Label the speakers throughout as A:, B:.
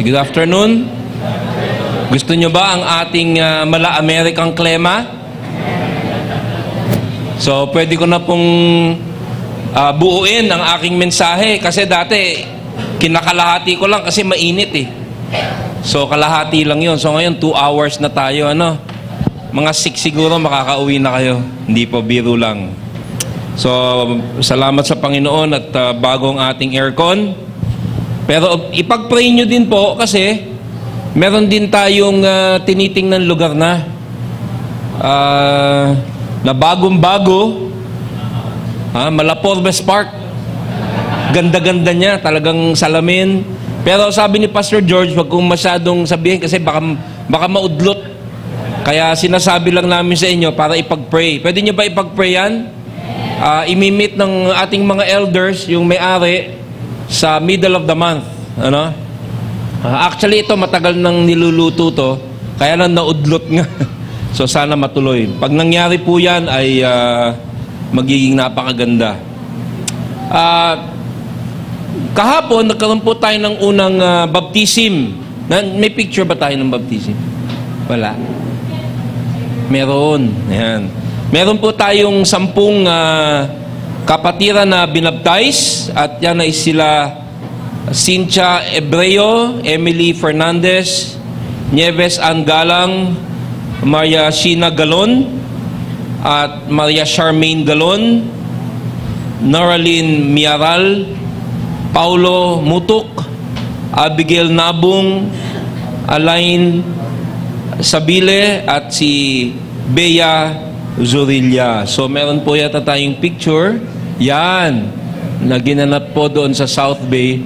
A: Good afternoon. Gusto nyo ba ang ating mala-Amerikang klema? So, pwede ko na pong buuin ang aking mensahe kasi dati kinakalahati ko lang kasi mainit eh. So, kalahati lang yun. So, ngayon 2 hours na tayo. Mga 6 siguro makakauwi na kayo. Hindi po, biro lang. So, salamat sa Panginoon at bagong ating aircon. Pero ipag-pray nyo din po kasi meron din tayong tinitingnan lugar na bagong-bago. Malaporbes Park. Ganda-ganda niya, talagang salamin. Pero sabi ni Pastor George, wag kong masyadong sabihin kasi baka maudlot. Kaya sinasabi lang namin sa inyo para ipag-pray. Pwede nyo ba ipag-pray yan? Imimit ng ating mga elders, yung may-ari, sa middle of the month. Actually, ito matagal nang niluluto to, kaya lang naudlot nga. So, sana matuloy. Pag nangyari po yan, ay magiging napakaganda. Kahapon, nagkaroon po tayo ng unang baptism. May picture ba tayo ng baptism? Wala. Meron. Ayan. Meron po tayong 10 kapatiran na binaptize at yan ay sila Cynthia Ebreo, Emily Fernandez, Nieves Angalang, Maria Sheena Galon at Maria Charmaine Galon, Noraline Miaral, Paulo Mutuk, Abigail Nabung, Alain Sabile at si Bea Zorilla. So meron po yata tayong picture. Yan. Na ginanap po doon sa South Bay.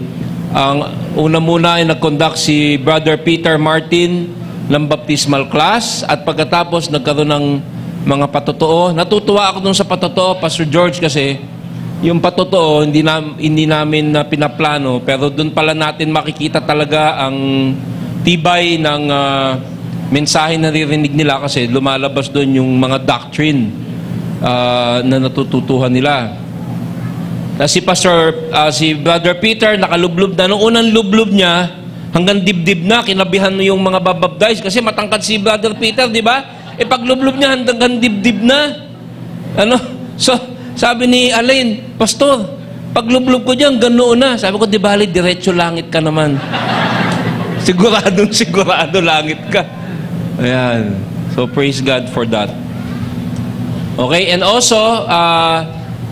A: Ang una muna ay nag-conduct si Brother Peter Martin ng baptismal class at pagkatapos nagkaroon ng mga patotoo. Natutuwa ako doon sa patotoo, Pastor George, kasi yung patotoo hindi namin pinaplano, pero doon pala natin makikita talaga ang tibay ng mensahe na naririnig nila kasi lumalabas doon yung mga doctrine na natututuhan nila. Si Brother Peter nakalublob na. Nung unang lublob niya, hanggang dibdib na, kinabihan yung mga babaptize kasi matangkad si Brother Peter, di ba? Pag lublob niya, hanggang dibdib na. So, sabi ni Alain, Pastor, pag lublob ko dyan, ganoon na. Sabi ko, di bali, diretso langit ka naman. Sigurado langit ka. Ayan. So, praise God for that. Okay, and also,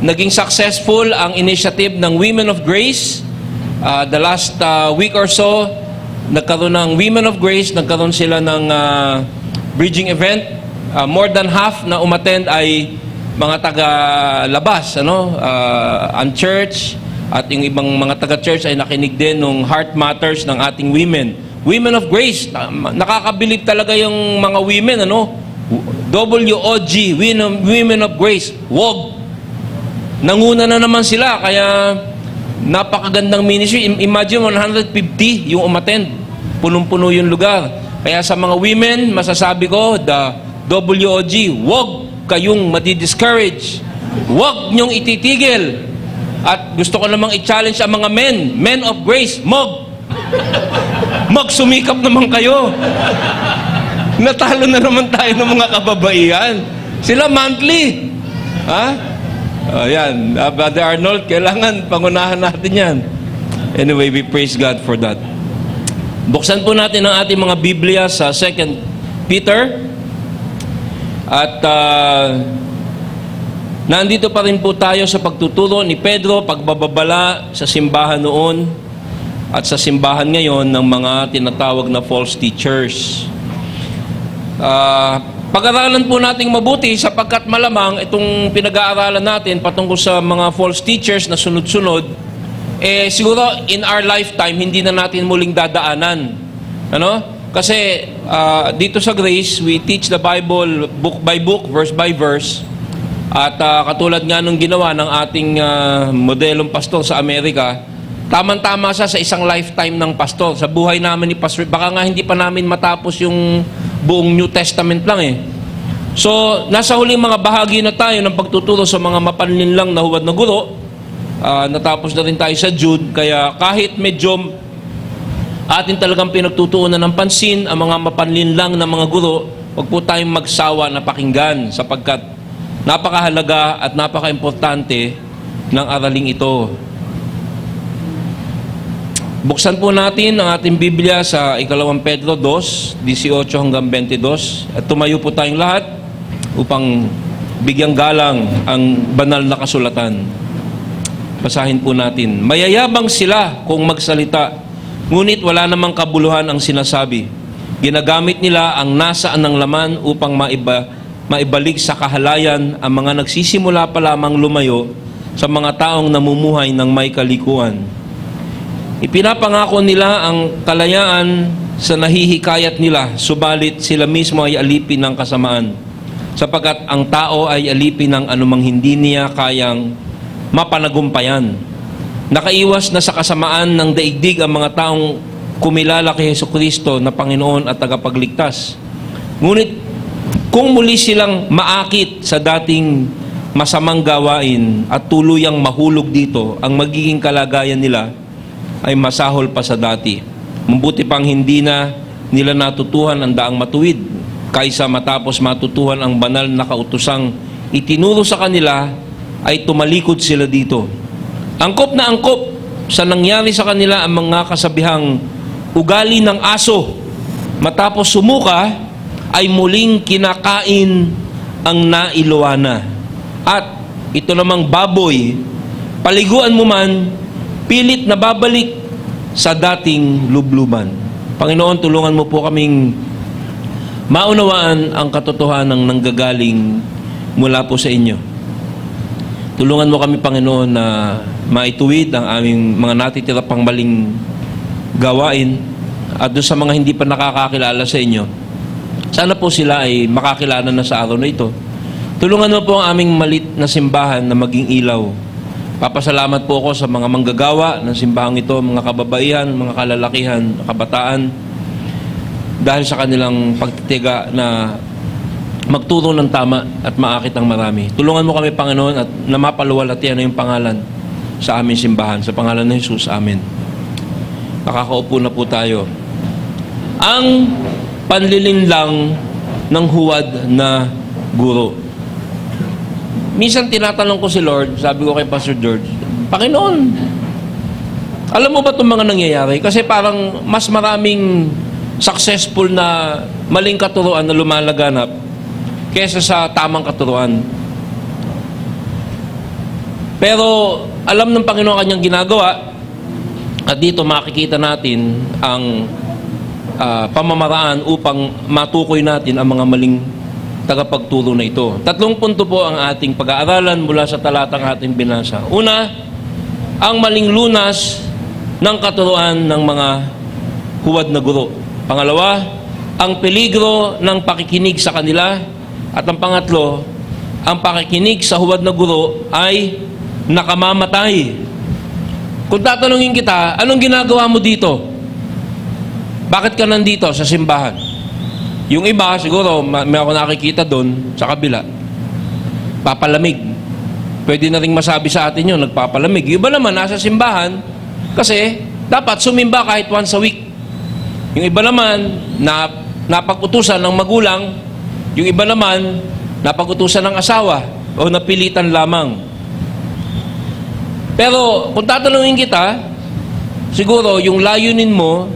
A: naging successful ang initiative ng Women of Grace. The last week or so, nagkaroon ng Women of Grace, nagkaroon sila ng bridging event. More than half na umattend ay mga taga-labas, ang church, at yung ibang mga taga-church ay nakinig din ng Heart Matters ng ating women. Women of Grace, nakakabilib talaga yung mga women, WOG, Women of Grace, WOG. Nanguna na naman sila, kaya napakagandang ministry. Imagine 150 yung umattend. Punong-puno yung lugar. Kaya sa mga women, masasabi ko, the WOG, wag kayong madi-discourage. Wag nyong ititigil. At gusto ko namang i-challenge ang mga men of grace, magsumikap naman kayo. Natalo na naman tayo ng mga kababaihan. Sila monthly. Yan. Brother Arnold, kailangan pangunahan natin yan. Anyway, we praise God for that. Buksan po natin ang ating mga Biblia sa 2 Peter. At nandito pa rin po tayo sa pagtuturo ni Pedro, pagbababala sa simbahan noon at sa simbahan ngayon ng mga tinatawag na false teachers. Pag-aralan po nating mabuti sapagkat malamang itong pinag-aaralan natin patungkol sa mga false teachers na sunod-sunod, siguro in our lifetime hindi na natin muling dadaanan. Kasi dito sa Grace, we teach the Bible book by book, verse by verse. At katulad nga nung ginawa ng ating modelong pastor sa Amerika, tamang-tama sa isang lifetime ng pastor. Sa buhay namin ni Pastor, baka nga hindi pa namin matapos yung buong New Testament lang So, nasa huling mga bahagi na tayo ng pagtuturo sa mga mapanlinlang na huwad na guro. Natapos na rin tayo sa Jude, kaya kahit medyo atin talagang pinagtutuunan ng pansin ang mga mapanlinlang na mga guro, huwag po tayong magsawa na pakinggan sapagkat napakahalaga at napaka-importante ng araling ito. Buksan po natin ang ating Biblia sa 2 Pedro 2, 18 hanggang 22 at tumayo po tayong lahat upang bigyang galang ang banal na kasulatan. Basahin po natin. Mayayabang sila kung magsalita, ngunit wala namang kabuluhan ang sinasabi. Ginagamit nila ang nasaan ng laman upang maibalik sa kahalayan ang mga nagsisimula pa lamang lumayo sa mga taong namumuhay ng may kalikuan. Ipinapangako nila ang kalayaan sa nahihikayat nila, subalit sila mismo ay alipin ng kasamaan, sapagkat ang tao ay alipin ng anumang hindi niya kayang mapanagumpayan. Nakaiwas na sa kasamaan ng daigdig ang mga taong kumilala kay Jesucristo na Panginoon at tagapagligtas. Ngunit kung muli silang maakit sa dating masamang gawain at tuluyang mahulog dito, ang magiging kalagayan nila ay masahol pa sa dati. Mabuti pang hindi na nila natutuhan ang daang matuwid, kaysa matapos matutuhan ang banal na kautusang itinuro sa kanila, ay tumalikod sila dito. Angkop na angkop sa nangyari sa kanila ang mga kasabihang ugali ng aso. Matapos sumuka, ay muling kinakain ang nailuwana. At ito namang baboy, paliguan mo man, pilit na babalik sa dating lubluban. Panginoon, tulungan mo po kaming maunawaan ang katotohanan ng nanggagaling mula po sa inyo. Tulungan mo kami, Panginoon, na maituwid ang aming mga natitira pang maling gawain at doon sa mga hindi pa nakakakilala sa inyo. Sana po sila ay makakilala na sa araw na ito. Tulungan mo po ang aming malit na simbahan na maging ilaw. Papasalamat po ako sa mga manggagawa ng simbahang ito, mga kababaihan, mga kalalakihan, kabataan, dahil sa kanilang pagtitiga na magturo ng tama at maakit ang marami. Tulungan mo kami, Panginoon, at na mapaluwalhatian na yung pangalan sa aming simbahan. Sa pangalan ng Jesus, Amen. Nakakaupo na po tayo. Ang panlilinlang ng huwad na guro. Minsan tinatanong ko si Lord, sabi ko kay Pastor George, Panginoon, alam mo ba itong mga nangyayari? Kasi parang mas maraming successful na maling katuruan na lumalaganap kesa sa tamang katuruan. Pero alam ng Panginoon kanyang ginagawa at dito makikita natin ang pamamaraan upang matukoy natin ang mga maling tagapagturo na ito. 3 punto po ang ating pag-aaralan mula sa talatang ating binasa. Una, ang maling lunas ng katuruan ng mga huwad na guro. Pangalawa, ang peligro ng pakikinig sa kanila. At ang pangatlo, ang pakikinig sa huwad na guro ay nakamamatay. Kung tatanungin kita, anong ginagawa mo dito? Bakit ka nandito sa simbahan? Yung iba, siguro, may ako nakikita doon sa kabila, papalamig. Pwede na rin masabi sa atin yun, nagpapalamig. Yung iba naman, nasa simbahan, kasi dapat sumimba kahit once a week. Yung iba naman, napag-utusan ng magulang. Yung iba naman, napag-utusan ng asawa o napilitan lamang. Pero, kung tatanungin kita, siguro, yung layunin mo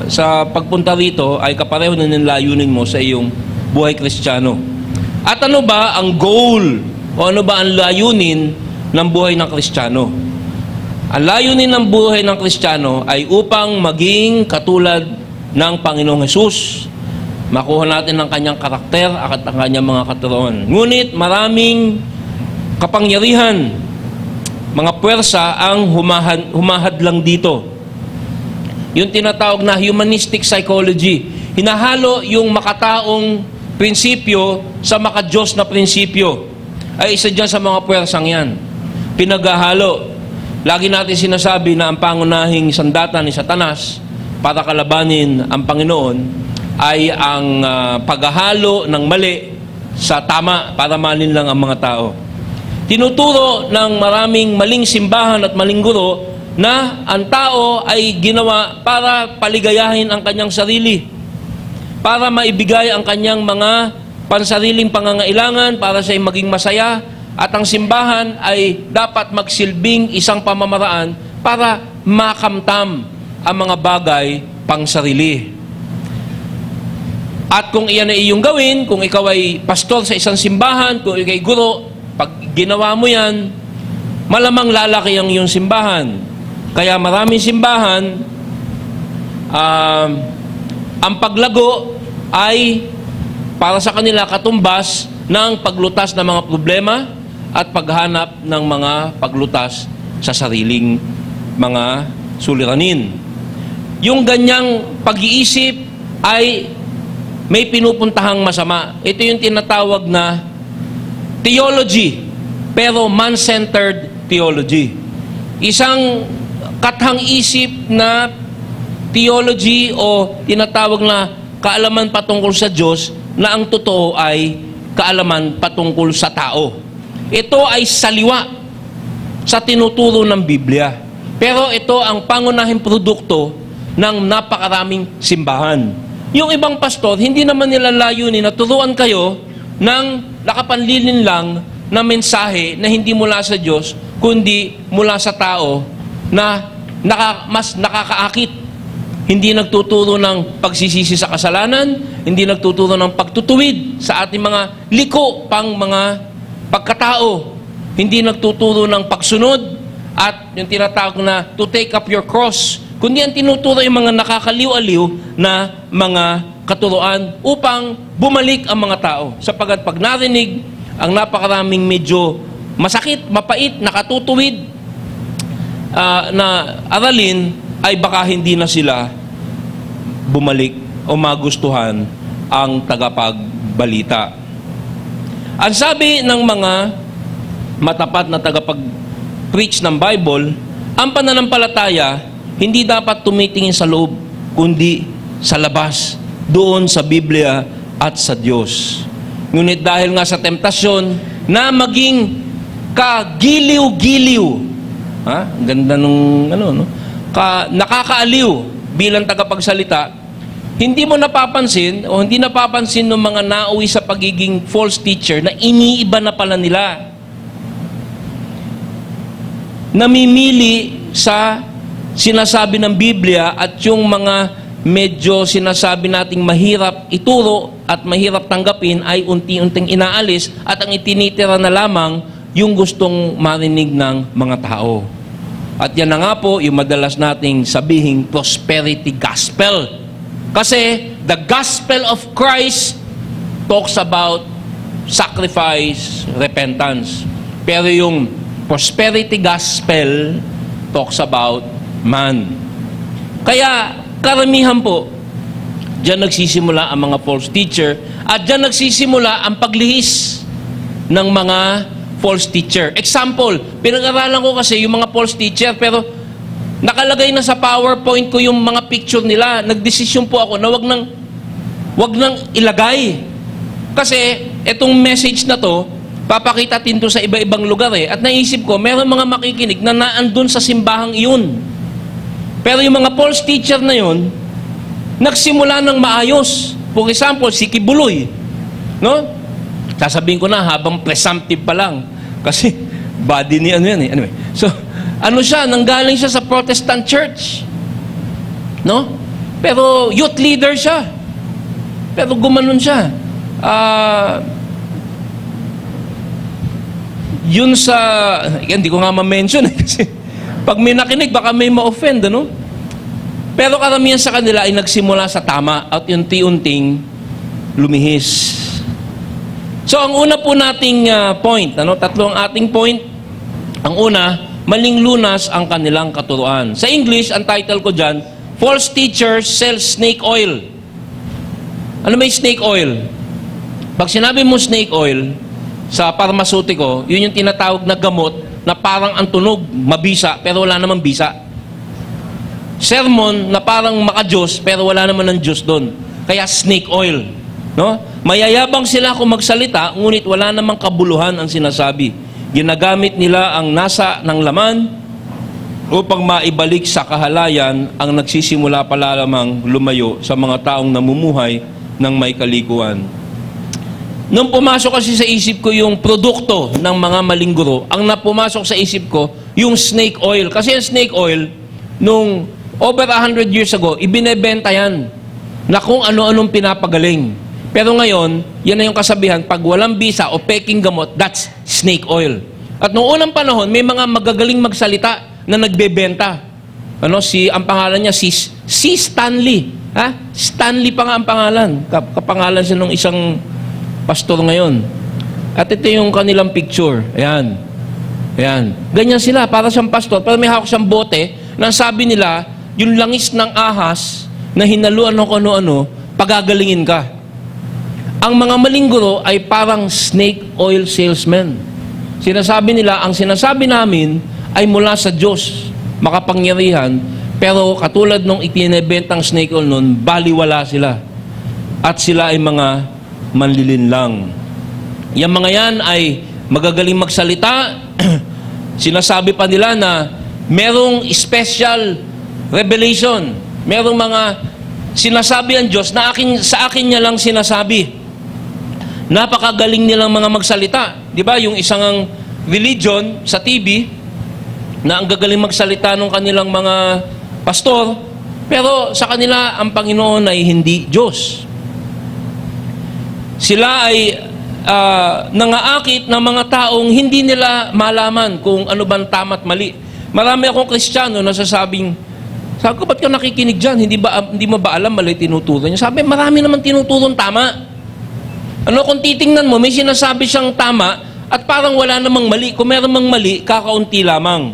A: sa pagpunta rito ay kapareho na ng layunin mo sa iyong buhay Kristiyano. At ano ba ang goal o ano ba ang layunin ng buhay ng Kristiyano? Ang layunin ng buhay ng Kristiyano ay upang maging katulad ng Panginoong Hesus. Makuha natin ang kanyang karakter at ang kanyang mga katuruan. Ngunit maraming kapangyarihan, mga puwersa ang humahadlang dito. Yung tinatawag na humanistic psychology. Hinahalo yung makataong prinsipyo sa makadiyos na prinsipyo. Ay isa dyan sa mga puwersang yan. Pinaghahalo. Lagi natin sinasabi na ang pangunahing sandata ni Satanas para kalabanin ang Panginoon ay ang paghahalo ng mali sa tama para malinlang ang mga tao. Tinuturo ng maraming maling simbahan at maling guro na ang tao ay ginawa para paligayahin ang kanyang sarili, para maibigay ang kanyang mga pansariling pangangailangan, para siya ay maging masaya, at ang simbahan ay dapat magsilbing isang pamamaraan para makamtam ang mga bagay pangsarili. At kung iyan ay iyong gawin, kung ikaw ay pastor sa isang simbahan, kung ikaw ay guro, pag ginawa mo yan, malamang lalaki ang iyong simbahan. Kaya maraming simbahan, ang paglago ay para sa kanila katumbas ng paglutas ng mga problema at paghanap ng mga paglutas sa sariling mga suliranin. Yung ganyang pag-iisip ay may pinupuntahang masama. Ito yung tinatawag na theology, pero man-centered theology. Isang kathang-isip na theology o tinatawag na kaalaman patungkol sa Diyos na ang totoo ay kaalaman patungkol sa tao. Ito ay saliwa sa tinuturo ng Biblia. Pero ito ang pangunahing produkto ng napakaraming simbahan. Yung ibang pastor, hindi naman nila layunin na turuan kayo ng nakapanlilin lang na mensahe na hindi mula sa Diyos, kundi mula sa tao na mas nakakaakit. Hindi nagtuturo ng pagsisisi sa kasalanan, hindi nagtuturo ng pagtutuwid sa ating mga liko pang mga pagkatao, hindi nagtuturo ng pagsunod at yung tinatawag na to take up your cross, kundi ang tinuturo yung mga nakakaliw-aliw na mga katuruan upang bumalik ang mga tao. Sapagat pag narinig ang napakaraming medyo masakit, mapait, nakatutuwid na aralin, ay baka hindi na sila bumalik o magustuhan ang tagapagbalita. Ang sabi ng mga matapat na tagapag-preach ng Bible, ang pananampalataya hindi dapat tumitingin sa loob, kundi sa labas, doon sa Biblia at sa Diyos. Ngunit dahil nga sa temptasyon na maging kagiliw-giliw, ang ganda nung nakakaaliw bilang tagapagsalita, hindi mo napapansin o hindi napapansin ng mga nauwi sa pagiging false teacher na iniiba na pala nila. Namimili sa sinasabi ng Biblia at yung mga medyo sinasabi nating mahirap ituro at mahirap tanggapin ay unti-unting inaalis at ang itinitira na lamang yung gustong marinig ng mga tao. At yan na nga po yung madalas nating sabihing prosperity gospel. Kasi the gospel of Christ talks about sacrifice, repentance. Pero yung prosperity gospel talks about man. Kaya karamihan po, diyan nagsisimula ang mga false teacher at diyan nagsisimula ang paglihis ng mga false teacher. Example, pinag-aralan ko kasi yung mga false teacher pero nakalagay na sa PowerPoint ko yung mga picture nila. Nagdesisyon po ako na wag nang ilagay. Kasi itong message na to, papakita din to sa iba-ibang lugar eh. At naisip ko, meron mga makikinig na naandun sa simbahang iyon. Pero yung mga false teacher na yun, nagsimula ng maayos. For example, si Kibuloy. No? Sasabihin ko na habang presumptive pa lang. Kasi body ni ano yan eh. Anyway, so, ano siya, nanggaling siya sa Protestant church. No? Pero youth leader siya. Pero gumanon siya. Yun sa, hindi ko nga ma-mention eh, kasi pag may nakinig, baka may ma-offend, ano? Pero karamihan sa kanila ay nagsimula sa tama at unti-unting lumihis. So, ang una po nating point, tatlo ang ating point. Ang una, maling lunas ang kanilang katuruan. Sa English, ang title ko dyan, False Teachers Sell Snake Oil. Ano may snake oil? Pag sinabi mo snake oil, sa parmasutiko, yun yung tinatawag na gamot na parang ang tunog, mabisa, pero wala namang bisa. Sermon na parang maka-Diyos, pero wala naman ng Diyos doon. Kaya snake oil. No? Mayayabang sila kung magsalita, ngunit wala namang kabuluhan ang sinasabi. Ginagamit nila ang nasa ng laman upang maibalik sa kahalayan ang nagsisimula pala lamang lumayo sa mga taong namumuhay ng may kalikuan. Nung pumasok kasi sa isip ko yung produkto ng mga maling guro, ang napumasok sa isip ko yung snake oil. Kasi yung snake oil, nung over 100 years ago, ibinebenta yan na kung ano-anong pinapagaling. Pero ngayon, yan na yung kasabihan, pag walang bisa o peking gamot, that's snake oil. At noong unang panahon, may mga magagaling magsalita na nagbebenta. Ang pangalan niya, si Stanley. Stanley pa nga ang pangalan. Kapangalan siya ng isang pastor ngayon. At ito yung kanilang picture. Ayan. Ayan. Ganyan sila, para siyang pastor. Pero may hawak siyang bote na sabi nila, yung langis ng ahas na hinaluan ng ano-ano, pagagalingin ka. Ang mga maling guro ay parang snake oil salesman. Sinasabi nila, ang sinasabi namin ay mula sa Diyos, makapangyarihan, pero katulad nung itinebentang snake oil nun, baliwala sila. At sila ay mga manlilinlang. Yung mga yan ay magagaling magsalita. Sinasabi pa nila na merong special revelation. Merong mga sinasabi ang Diyos na sa akin niya lang sinasabi. Napakagaling nilang mga magsalita. Di ba? Yung isang religion sa TV na ang gagaling magsalita ng kanilang mga pastor, pero sa kanila ang Panginoon ay hindi Diyos. Sila ay nangaakit ng mga taong hindi nila malaman kung ano bang tama at mali. Marami akong Kristiyano na sabi ko, ba't ka nakikinig dyan? Hindi mo ba alam mali tinuturo niya? Sabi, marami naman tinuturong tama. Kung titingnan mo, may sinasabi siyang tama at parang wala namang mali. Kung meron mang mali, kakaunti lamang.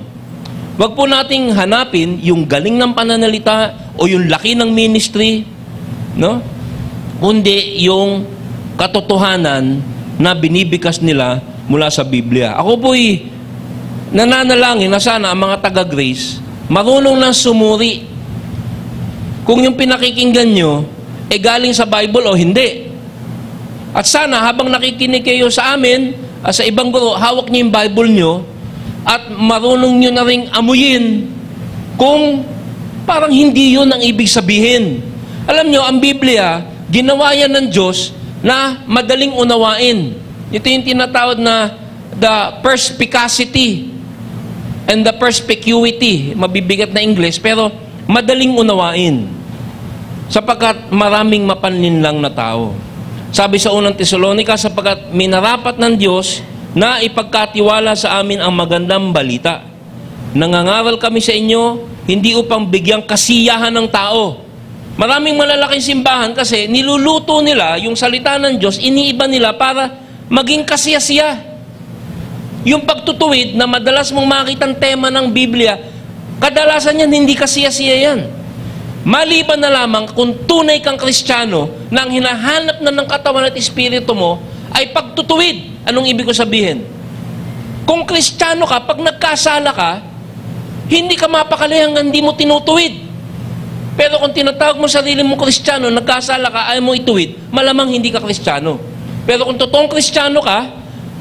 A: Wag po nating hanapin yung galing ng pananalita o yung laki ng ministry, no? Kundi yung katotohanan na binibikas nila mula sa Biblia. Ako po'y nananalangin na sana ang mga taga-Grace marunong ng sumuri kung yung pinakikinggan nyo galing sa Bible o hindi. At sana habang nakikinig kayo sa amin, sa ibang guro, hawak nyo yung Bible nyo at marunong nyo na rin amuyin kung parang hindi yun ang ibig sabihin. Alam nyo, ang Biblia, ginawa yan ng Diyos na madaling unawain. Ito yung tinatawag na the perspicacity and the perspicuity. Mabibigat na English, pero madaling unawain. Sapagkat maraming mapanlinlang na tao. Sabi sa unang Tesalonica, sapagkat minarapat ng Diyos na ipagkatiwala sa amin ang magandang balita. Nangangaral kami sa inyo, hindi upang bigyang kasiyahan ng tao. Maraming malalaking simbahan kasi niluluto nila yung salita ng Diyos, iniiba nila para maging kasiyasiya. Yung pagtutuwid na madalas mong makitang tema ng Biblia, kadalasan yan hindi kasiyasiya yan. Maliban na lamang kung tunay kang Kristiyano na ang hinahanap na ng katawan at espiritu mo ay pagtutuwid. Anong ibig ko sabihin? Kung Kristiyano ka, pag nagkasala ka, hindi ka mapakali hanggang hindi mo tinutuwid. Pero kung tinatawag mo sarili mo Kristiyano, nagkasala ka, ayaw mo ituwid, malamang hindi ka Kristiyano. Pero kung totoong Kristiyano ka,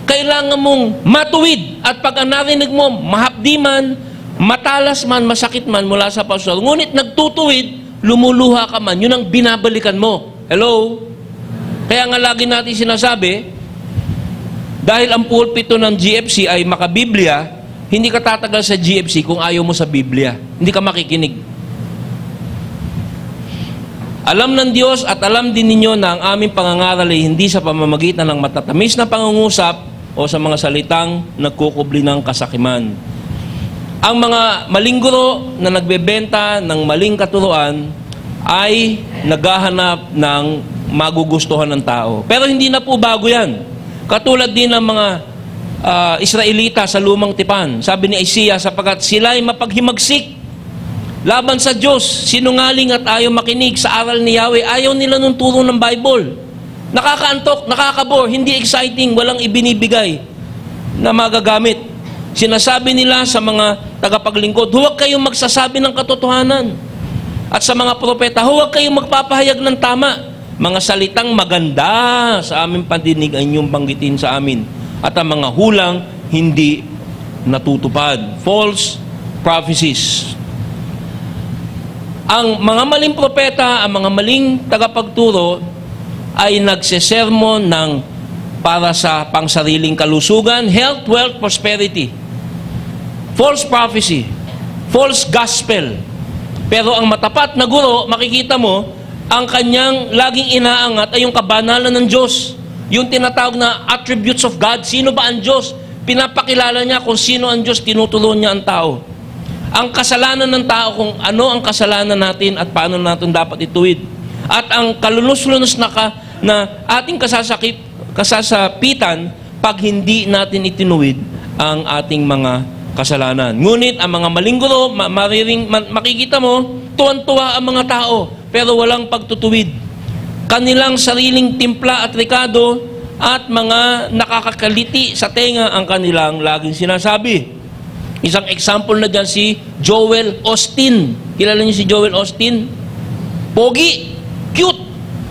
A: kailangan mong matuwid. At pag ang narinig mo, mahapdi man, matalas man, masakit man mula sa pastor, ngunit nagtutuwid, lumuluha ka man, yun ang binabalikan mo. Hello? Kaya nga lagi natin sinasabi, dahil ang pulpito ng GFC ay makabiblia, hindi ka tatagal sa GFC kung ayaw mo sa Biblia. Hindi ka makikinig. Alam ng Diyos at alam din ninyo na ang aming pangangaral ay hindi sa pamamagitan ng matatamis na pangungusap o sa mga salitang nagkukubli ng kasakiman. Ang mga maling guro na nagbebenta ng maling katuruan ay naghahanap ng magugustuhan ng tao. Pero hindi na po bago yan. Katulad din ng mga Israelita sa lumang tipan. Sabi ni Isaiah, sapagkat sila ay mapaghimagsik laban sa Diyos, sinungaling at ayaw makinig sa aral ni Yahweh. Ayaw nila nung turo ng Bible. Nakakaantok, nakakabore, hindi exciting, walang ibinibigay na magagamit. Sinasabi nila sa mga tagapaglingkod, huwag kayong magsasabi ng katotohanan. At sa mga propeta, huwag kayong magpapahayag ng tama. Mga salitang maganda sa aming pandinig ay inyong banggitin sa amin. At ang mga hulang hindi natutupad. False prophecies. Ang mga maling propeta, ang mga maling tagapagturo ay nagsesermon ng para sa pangsariling kalusugan, health, wealth, prosperity. False prophecy, false gospel. Pero ang matapat na guro, makikita mo, ang kanyang laging inaangat ay yung kabanalan ng Diyos. Yung tinatawag na attributes of God. Sino ba ang Diyos? Pinapakilala niya kung sino ang Diyos, tinuturuan niya ang tao. Ang kasalanan ng tao, kung ano ang kasalanan natin at paano natin dapat ituwid. At ang kalunos-lunos na ating kasasapitan pag hindi natin itinuwid ang ating mga kasalanan. Ngunit ang mga maling guro, makikita mo, tuwan-tuwa ang mga tao, pero walang pagtutuwid. Kanilang sariling timpla at rekado at mga nakakakaliti sa tenga ang kanilang laging sinasabi. Isang example na dyan si Joel Osteen. Kilala niyo si Joel Osteen? Pogi, cute,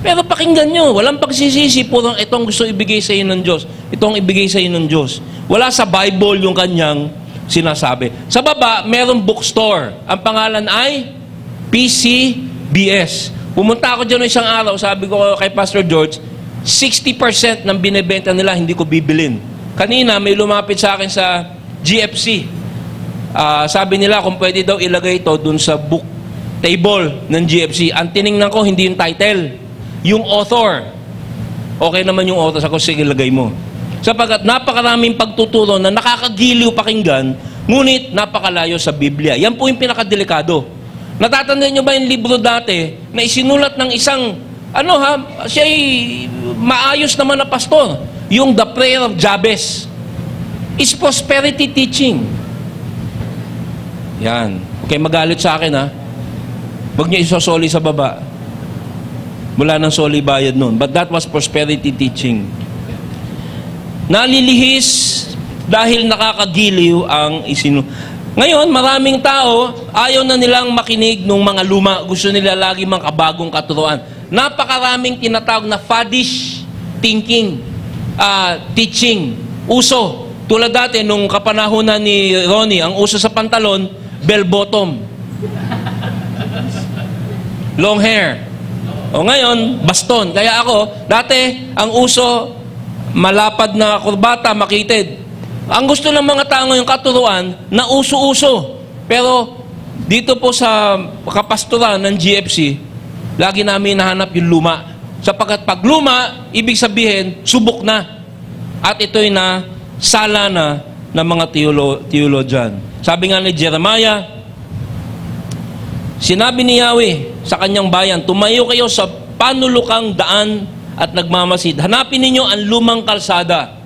A: pero pakinggan nyo, walang pagsisisi, purong itong gusto ibigay sa iyo ng Diyos. Itong ibigay sa iyo ng Diyos. Wala sa Bible yung kanyang sinasabi. Sa baba, merong bookstore. Ang pangalan ay PCBS. Pumunta ako dyan isang araw, sabi ko kay Pastor George, 60% ng binibenta nila hindi ko bibilin. Kanina, may lumapit sa akin sa GFC. Sabi nila kung pwede daw ilagay ito dun sa book table ng GFC. Ang tiningnan ko, hindi yung title, yung author. Okay naman yung author. Ako, sige, ilagay mo. Sapagkat napakaraming pagtuturo na nakakagiliw pakinggan, ngunit napakalayo sa Biblia. Yan po yung pinakadelikado. Natatandaan nyo ba yung libro dati na isinulat ng isang, siya'y maayos naman na pastor. Yung The Prayer of Jabez. Is prosperity teaching. Yan. Okay, magalit sa akin ha. Huwag niyo isosoli sa baba. Wala nang soli bayad nun. But that was prosperity teaching. Nalilihis dahil nakakagiliw ang Ngayon, maraming tao, ayaw na nilang makinig ng mga luma. Gusto nila lagi mga kabagong katuruan. Napakaraming tinatawag na faddish thinking, teaching, uso. Tulad dati, nung kapanahunan ni Ronnie, ang uso sa pantalon, bell bottom. Long hair. O ngayon, baston. Kaya ako, dati, ang uso, malapad na kurbata, makitid. Ang gusto ng mga tao ngayong katuruan, na uso-uso. Pero, dito po sa kapastoran ng GFC, lagi namin nahanap yung luma. Sapagkat pag luma, ibig sabihin, subok na. At ito'y na sala na ng mga theologian. Sabi nga ni Jeremiah, sinabi ni Yahweh sa kanyang bayan, tumayo kayo sa panulukang daan at nagmamasid. Hanapin ninyo ang lumang kalsada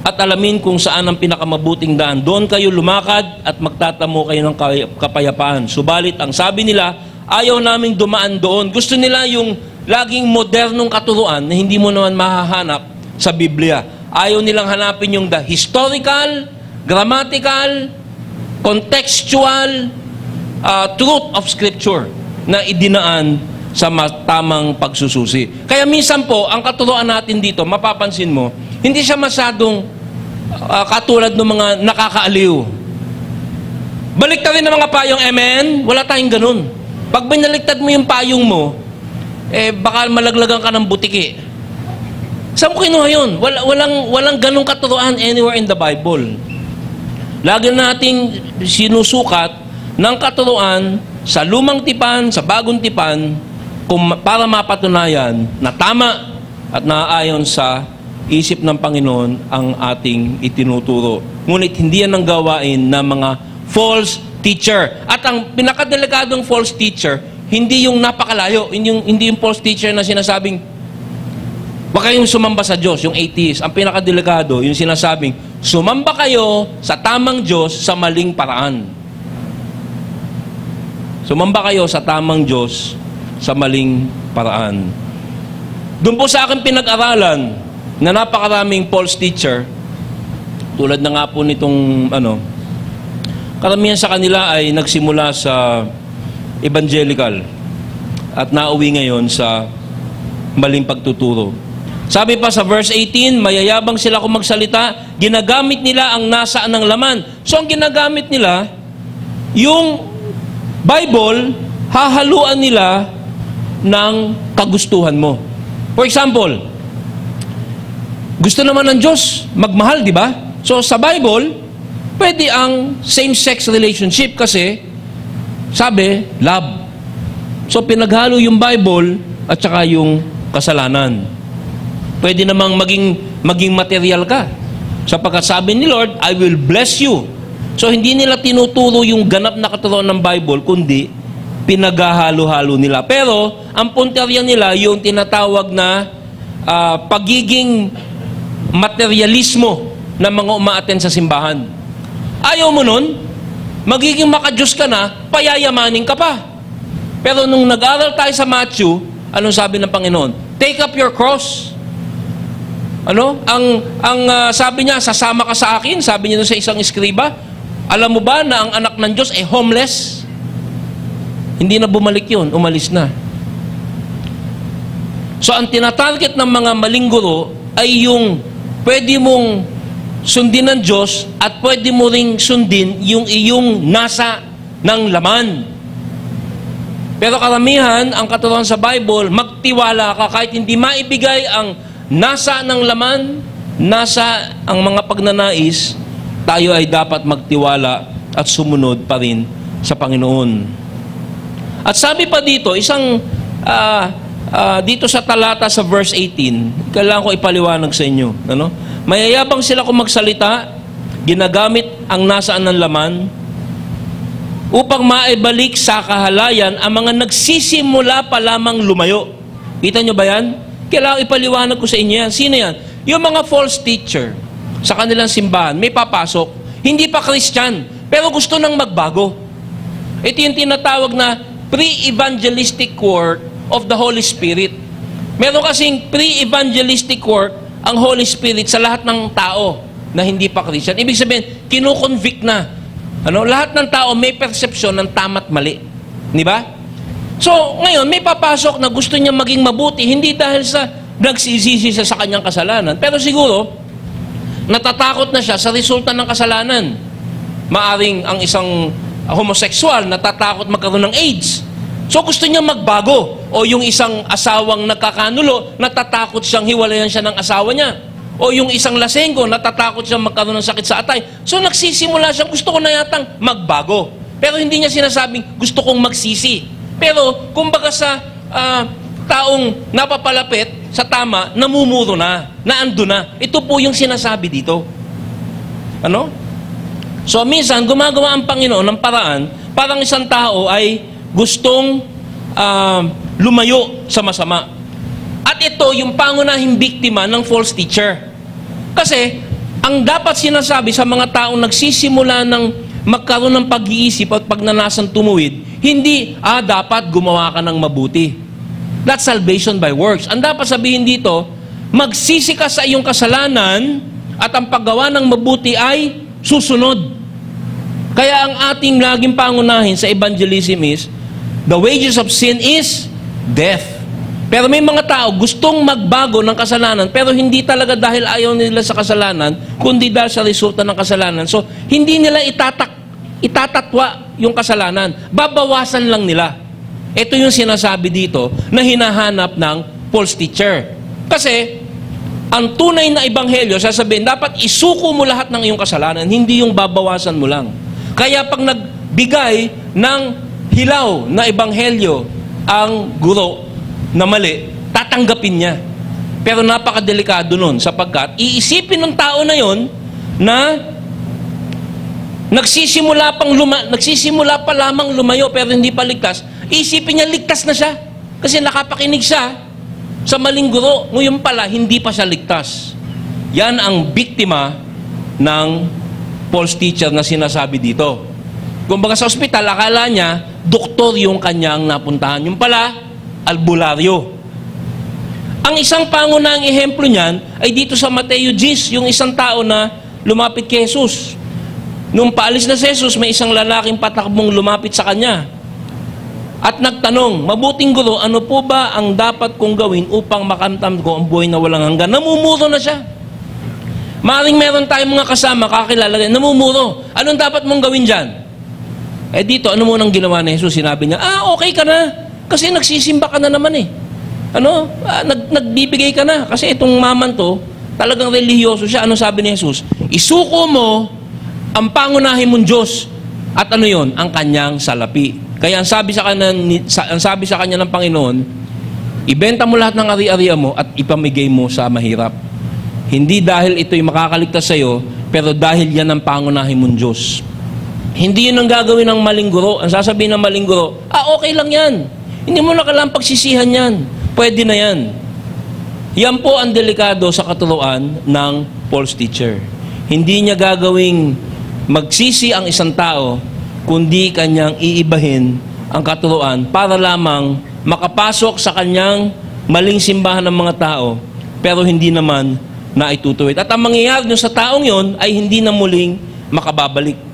A: at alamin kung saan ang pinakamabuting daan. Doon kayo lumakad at magtatamo kayo ng kapayapaan. Subalit, ang sabi nila, ayaw naming dumaan doon. Gusto nila yung laging modernong katuruan na hindi mo naman mahahanap sa Biblia. Ayaw nilang hanapin yung the historical, grammatical, contextual truth of Scripture na idinaan sa tamang pagsususi. Kaya minsan po, ang katuruan natin dito, mapapansin mo, hindi siya masyadong katulad ng mga nakakaaliw. Baliktarin ng mga payong, amen? Wala tayong ganun. Pag binaliktad mo yung payong mo, baka malaglagan ka ng butiki. Saan mo kinuha yun? Walang ganung katuruan anywhere in the Bible. Lagi nating sinusukat ng katuruan sa lumang tipan, sa bagong tipan, para mapatunayan na tama at naaayon sa isip ng Panginoon ang ating itinuturo. Ngunit hindi yan ang gawain ng mga false teacher. At ang pinakadelikadong false teacher, hindi yung napakalayo, hindi yung false teacher na sinasabing, huwag kayong sumamba sa Diyos, yung atheist. Ang pinakadelikado, yung sinasabing, sumamba kayo sa tamang Diyos sa maling paraan. Sumamba kayo sa tamang Diyos sa maling paraan. Doon po sa akin pinag-aralan na napakaraming false teacher, tulad na nga po nitong, karamihan sa kanila ay nagsimula sa evangelical at nauwi ngayon sa maling pagtuturo. Sabi pa sa verse 18, mayayabang sila kung magsalita, ginagamit nila ang nasaan ng laman. So ang ginagamit nila, yung Bible, hahaluan nila ng kagustuhan mo. For example, gusto naman ng Diyos magmahal, di ba? So sa Bible, pwede ang same-sex relationship kasi sabi, love. So pinaghalo yung Bible at saka yung kasalanan. Pwede namang maging material ka. Sapagkat sabi ni Lord, I will bless you. So hindi nila tinuturo yung ganap na katuruan ng Bible, kundi pinaghahalo-halo nila. Pero ang punterya nila, yung tinatawag na pagiging materialismo ng mga umaattend sa simbahan. Ayaw mo nun, magiging makadiyos ka na, payayamanin ka pa. Pero nung nag-aral tayo sa Matthew, anong sabi ng Panginoon? Take up your cross. Ano? Sabi niya, sasama ka sa akin, sabi niya sa isang eskriba, alam mo ba na ang anak ng Diyos ay homeless? Hindi na bumalik yun, umalis na. So ang tinatarget ng mga maling guro ay yung pwede mong sundin ng Diyos at pwede mo ring sundin yung iyong nasa ng laman. Pero karamihan, ang katuruan sa Bible, magtiwala ka kahit hindi maibigay ang nasa ng laman, nasa ang mga pagnanais, tayo ay dapat magtiwala at sumunod pa rin sa Panginoon. At sabi pa dito, dito sa talata sa verse 18, kailangan ko ipaliwanag sa inyo. Ano? Mayayabang sila kung magsalita, ginagamit ang nasaan ng laman, upang maibalik sa kahalayan ang mga nagsisimula pa lamang lumayo. Kita nyo ba yan? Kailangan ipaliwanag ko sa inyo yan. Sino yan? Yung mga false teacher sa kanilang simbahan, may papasok, hindi pa Christian, pero gusto nang magbago. Ito yung tinatawag na pre-evangelistic work of the Holy Spirit. Meron kasing pre-evangelistic work ang Holy Spirit sa lahat ng tao na hindi pa Christian. Ibig sabihin, kinukonvict na. Lahat ng tao may persepsyon ng tama't mali. Di ba? So, ngayon, may papasok na gusto niya maging mabuti, hindi dahil sa nagsisisi siya sa kanyang kasalanan. Pero siguro, natatakot na siya sa resulta ng kasalanan. Maaring ang isang homosexual, natatakot magkaroon ng AIDS. So gusto niya magbago. O yung isang asawang nagkakanulo, natatakot siyang hiwalayan siya ng asawa niya. O yung isang lasenggo, natatakot siyang magkaroon ng sakit sa atay. So nagsisimula siya, gusto ko na yatang magbago. Pero hindi niya sinasabing, gusto kong magsisi. Pero kumbaga sa taong napapalapit sa tama, namumuro na, naando na. Ito po yung sinasabi dito. Ano? So minsan, gumagawa ang Panginoon ng paraan, parang isang tao ay gustong lumayo sa masama. At ito yung pangunahing biktima ng false teacher. Kasi, ang dapat sinasabi sa mga taong nagsisimula ng magkaroon ng pag-iisip at pagnanasang tumuwid, hindi, dapat gumawa ka ng mabuti. That's salvation by works. Ang dapat sabihin dito, magsisi ka sa iyong kasalanan at ang paggawa ng mabuti ay susunod. Kaya ang ating laging pangunahin sa evangelism is, the wages of sin is death. Pero may mga tao gustong magbago ng kasalanan, pero hindi talaga dahil ayaw nila sa kasalanan, kundi dahil sa resulta ng kasalanan. So, hindi nila itatatwa yung kasalanan. Babawasan lang nila. Ito yung sinasabi dito na hinahanap ng false teacher. Kasi, ang tunay na ebanghelyo, sasabihin, dapat isuko mo lahat ng iyong kasalanan, hindi yung babawasan mo lang. Kaya pag nagbigay ng hilaw na ebanghelyo ang guro na mali, tatanggapin niya. Pero napakadelikado nun sapagkat iisipin ng tao na yon na nagsisimula pa lamang lumayo pero hindi pa ligtas. Iisipin niya ligtas na siya kasi nakapakinig siya sa maling guro. Ngayon pala, hindi pa siya ligtas. Yan ang biktima ng false teacher na sinasabi dito. Kumbaga sa ospital, akala niya, doktor yung kanyang napuntahan. Yung pala, albularyo. Ang isang pangunahing ehemplo niyan ay dito sa Mateo 10, yung isang tao na lumapit kay Jesus. Nung paalis na si Jesus, may isang lalaking patakbong lumapit sa kanya. At nagtanong, mabuting guro, ano po ba ang dapat kong gawin upang makamtan ko ang buhay na walang hanggan? Namumuro na siya. Maring meron tayong mga kasama, kakilala rin, namumuro. Anong dapat mong gawin dyan? Eh dito, ano mo nang ginawa ni Jesus? Sinabi niya, okay ka na. Kasi nagsisimba ka na naman eh. Nagbibigay ka na. Kasi itong maman to, talagang relihiyoso siya. Ano sabi ni Jesus? Isuko mo ang pangunahin mong Diyos. At ano yon? Ang kanyang salapi. Kaya ang sabi sa kanya ng Panginoon, ibenta mo lahat ng ari-arian mo at ipamigay mo sa mahirap. Hindi dahil ito'y makakaligtas sa iyo, pero dahil yan ang pangunahin mong Diyos. Hindi yun ang gagawin ng maling guro. Ang sasabihin ng maling guro, okay lang yan. Hindi mo na kailangang pagsisihan yan. Pwede na yan. Yan po ang delikado sa katuruan ng false teacher. Hindi niya gagawing magsisi ang isang tao, kundi kanyang iibahin ang katuruan para lamang makapasok sa kanyang maling simbahan ng mga tao, pero hindi naman na itutuwid. At ang mangyayari nyo sa taong yon ay hindi na muling makababalik.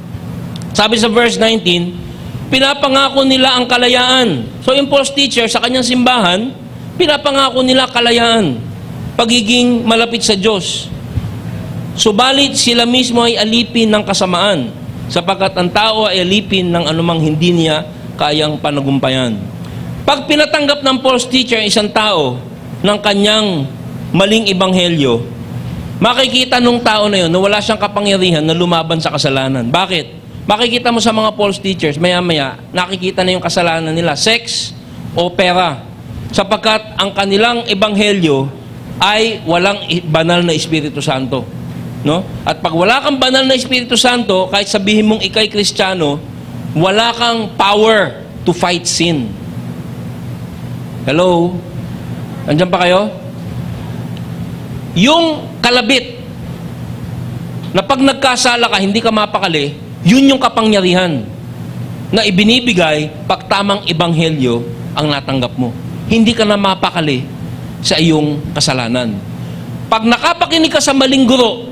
A: Sabi sa verse 19, pinapangako nila ang kalayaan. So yung false teacher sa kanyang simbahan, pinapangako nila kalayaan, pagiging malapit sa Diyos. Subalit sila mismo ay alipin ng kasamaan, sapagkat ang tao ay alipin ng anumang hindi niya kayang panagumpayan. Pag pinatanggap ng false teacher isang tao ng kanyang maling ebanghelyo, makikita nung tao na yun na wala siyang kapangyarihan na lumaban sa kasalanan. Bakit? Makikita mo sa mga false teachers, maya-maya, nakikita na yung kasalanan nila, sex o pera. Sapagkat ang kanilang ebanghelyo ay walang banal na Espiritu Santo. No? At pag wala kang banal na Espiritu Santo, kahit sabihin mong ikay Kristiyano, wala kang power to fight sin. Hello? Andiyan pa kayo? Yung kalabit, na pag nagkasala ka, hindi ka mapakali, yun yung kapangyarihan na ibinibigay pag tamang ebanghelyo ang natanggap mo. Hindi ka na mapakali sa iyong kasalanan. Pag nakapakinig ka sa maling guro,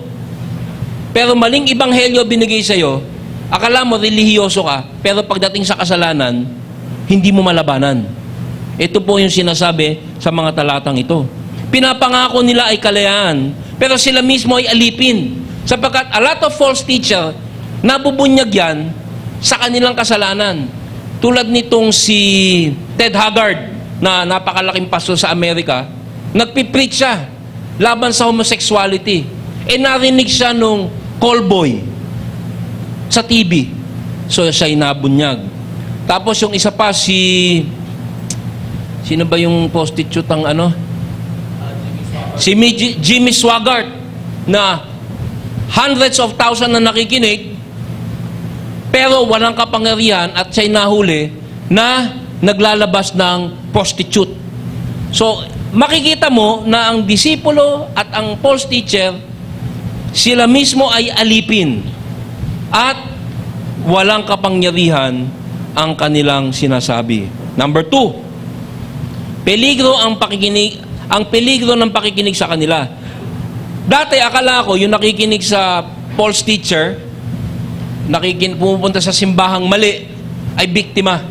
A: pero maling ebanghelyo binigay sa iyo, akala mo relihiyoso ka, pero pagdating sa kasalanan, hindi mo malabanan. Ito po yung sinasabi sa mga talatang ito. Pinapangako nila ay kalayaan, pero sila mismo ay alipin. Sapagkat a lot of false teacher, nabubunyag yan sa kanilang kasalanan. Tulad nitong si Ted Haggard, na napakalaking pastor sa Amerika, nagpipreach siya laban sa homosexuality. Narinig siya nung callboy sa TV. So siya'y nabunyag. Tapos yung isa pa, sino ba yung prostitute ang Si Jimmy Swaggart, na hundreds of thousands na nakikinig, pero walang kapangyarihan at siya'y nahuli na naglalabas ng prostitute. So, makikita mo na ang disipulo at ang false teacher, sila mismo ay alipin at walang kapangyarihan ang kanilang sinasabi. Number 2, peligro ang peligro ng pakikinig sa kanila. Dati akala ko yung nakikinig sa false teacher, pumupunta sa simbahang mali, ay biktima.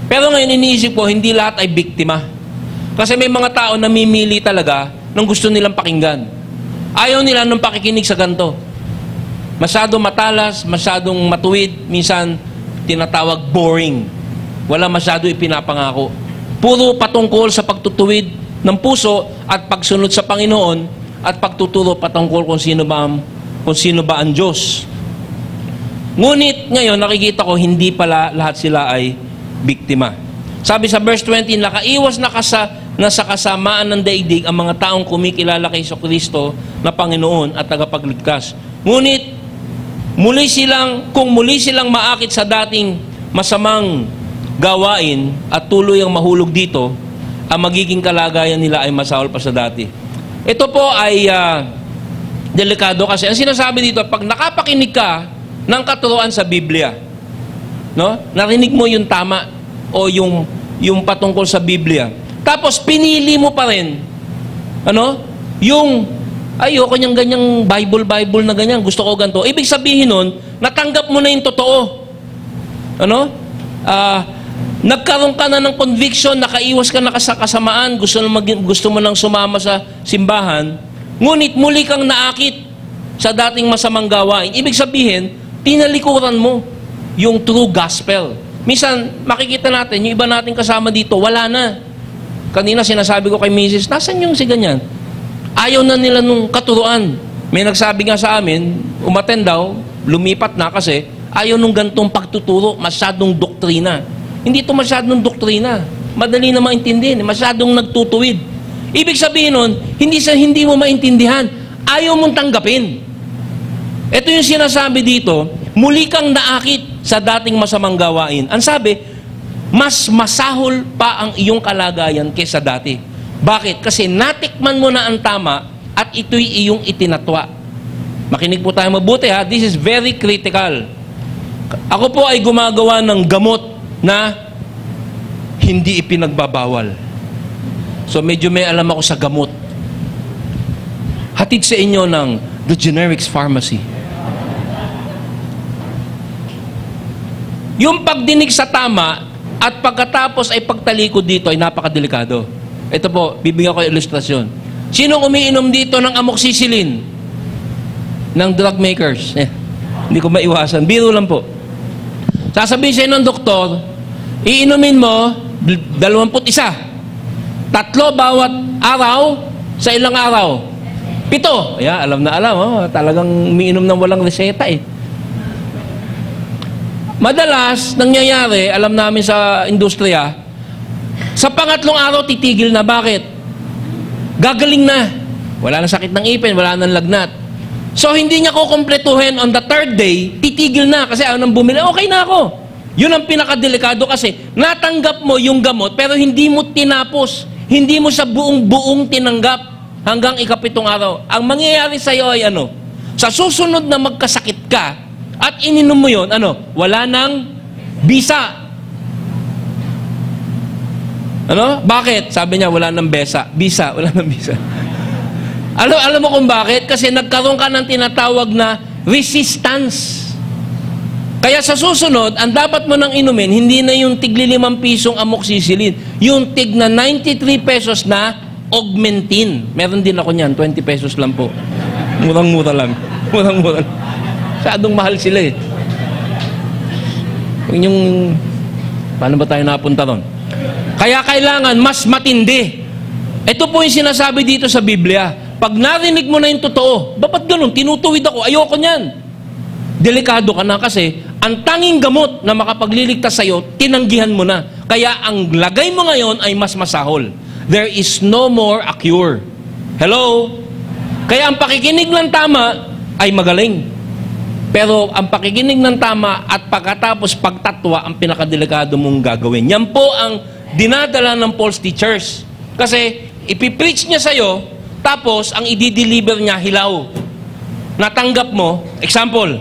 A: Pero ngayon iniisip ko, hindi lahat ay biktima. Kasi may mga tao na mimili talaga ng gusto nilang pakinggan. Ayaw nila ng pakikinig sa ganito. Masyadong matalas, masyadong matuwid, minsan tinatawag boring. Wala masyado ipinapangako. Puro patungkol sa pagtutuwid ng puso at pagsunod sa Panginoon at pagtuturo patungkol kung sino ba ang Diyos. Ngunit ngayon nakikita ko hindi pala lahat sila ay biktima. Sabi sa verse 20, nakaiwas na sa kasamaan ng daigdig ang mga taong kumikilala kay Kristo na Panginoon at tagapagligtas. Ngunit kung muli silang maakit sa dating masamang gawain at tuloy ang mahulog dito, ang magiging kalagayan nila ay masahol pa sa dati. Ito po ay delikado kasi ang sinasabi dito, pag nakapakinig ka ng katuruan sa Biblia, no? Narinig mo yung tama o yung patungkol sa Biblia. Tapos pinili mo pa rin yung ayoko niyang ganyang Bible na ganyan, gusto ko ganito. Ibig sabihin nun, natanggap mo na yung totoo. Nagkaroon ka na ng conviction, nakaiwas ka na sa kasamaan, gusto mo nang sumama sa simbahan, ngunit muli kang naakit sa dating masamang gawain. Ibig sabihin, tinalikuran mo yung true gospel. Minsan, makikita natin, yung iba natin kasama dito, wala na. Kanina sinasabi ko kay Mrs., nasan yung si ganyan? Ayaw na nila nung katuruan. May nagsabi nga sa amin, umattend daw, lumipat na kasi, ayaw nung gantong pagtuturo, masyadong doktrina. Hindi ito masyadong doktrina. Madali na maintindihan, masyadong nagtutuwid. Ibig sabihin nun, hindi mo maintindihan, ayaw mong tanggapin. Ito yung sinasabi dito, muli kang naakit sa dating masamang gawain. Ang sabi, mas masahol pa ang iyong kalagayan kaysa dati. Bakit? Kasi natikman mo na ang tama at ito'y iyong itinatwa. Makinig po tayo mabuti ha. This is very critical. Ako po ay gumagawa ng gamot na hindi ipinagbabawal. So medyo may alam ako sa gamot. Hatid sa inyo ng The Generics Pharmacy. Yung pagdinig sa tama at pagkatapos ay pagtalikod dito ay napakadelikado. Ito po, bibigyan ko ilustrasyon. Sinong umiinom dito ng amoxicillin? Ng drug makers. Hindi ko maiwasan. Biro lang po. Sasabihin sa'yo ng doktor, iinumin mo 21. 3 bawat araw sa ilang araw. 7. Alam na alam. Oh. Talagang umiinom ng walang reseta eh. Madalas, nangyayari, alam namin sa industriya, sa pangatlong araw titigil na. Bakit? Gagaling na. Wala nang sakit ng ipin, wala nang lagnat. So, hindi niya kukumpletuhin on the 3rd day, titigil na kasi ayaw nang bumili. Okay na ako. Yun ang pinakadelikado kasi natanggap mo yung gamot pero hindi mo tinapos. Hindi mo sa buong tinanggap hanggang ika-7 araw. Ang mangyayari sa iyo ay ano? Sa susunod na magkasakit ka at ininom mo yun, wala nang bisa. Bakit? Sabi niya, wala nang bisa. Wala nang bisa. Alam mo kung bakit? Kasi nagkaroon ka ng tinatawag na resistance. Kaya sa susunod, ang dapat mo nang inumin, hindi na yung tigli 5 pisong amoxicillin, yung tig na 93 pesos na Augmentin. Meron din ako niyan, 20 pesos lang po. Murang-mura lang. Murang-mura lang. Masyadong mahal sila eh. Yung, paano ba tayo napunta ron? Kaya kailangan mas matindi. Ito po yung sinasabi dito sa Biblia. Pag narinig mo na yung totoo, ba't ganun? Tinutuwid ako. Ayoko niyan. Delikado ka na kasi ang tanging gamot na makapagliligtas sa'yo, tinanggihan mo na. Kaya ang lagay mo ngayon ay mas masahol. There is no more a cure. Hello? Kaya ang pakikinig ng tama ay magaling. Pero ang pakikinig ng tama at pagkatapos pagtatwa ang pinakadelikado mong gagawin. Yan po ang dinadala ng false teachers. Kasi ipipreach niya sa'yo, tapos ang i-deliver niya hilaw. Natanggap mo, example,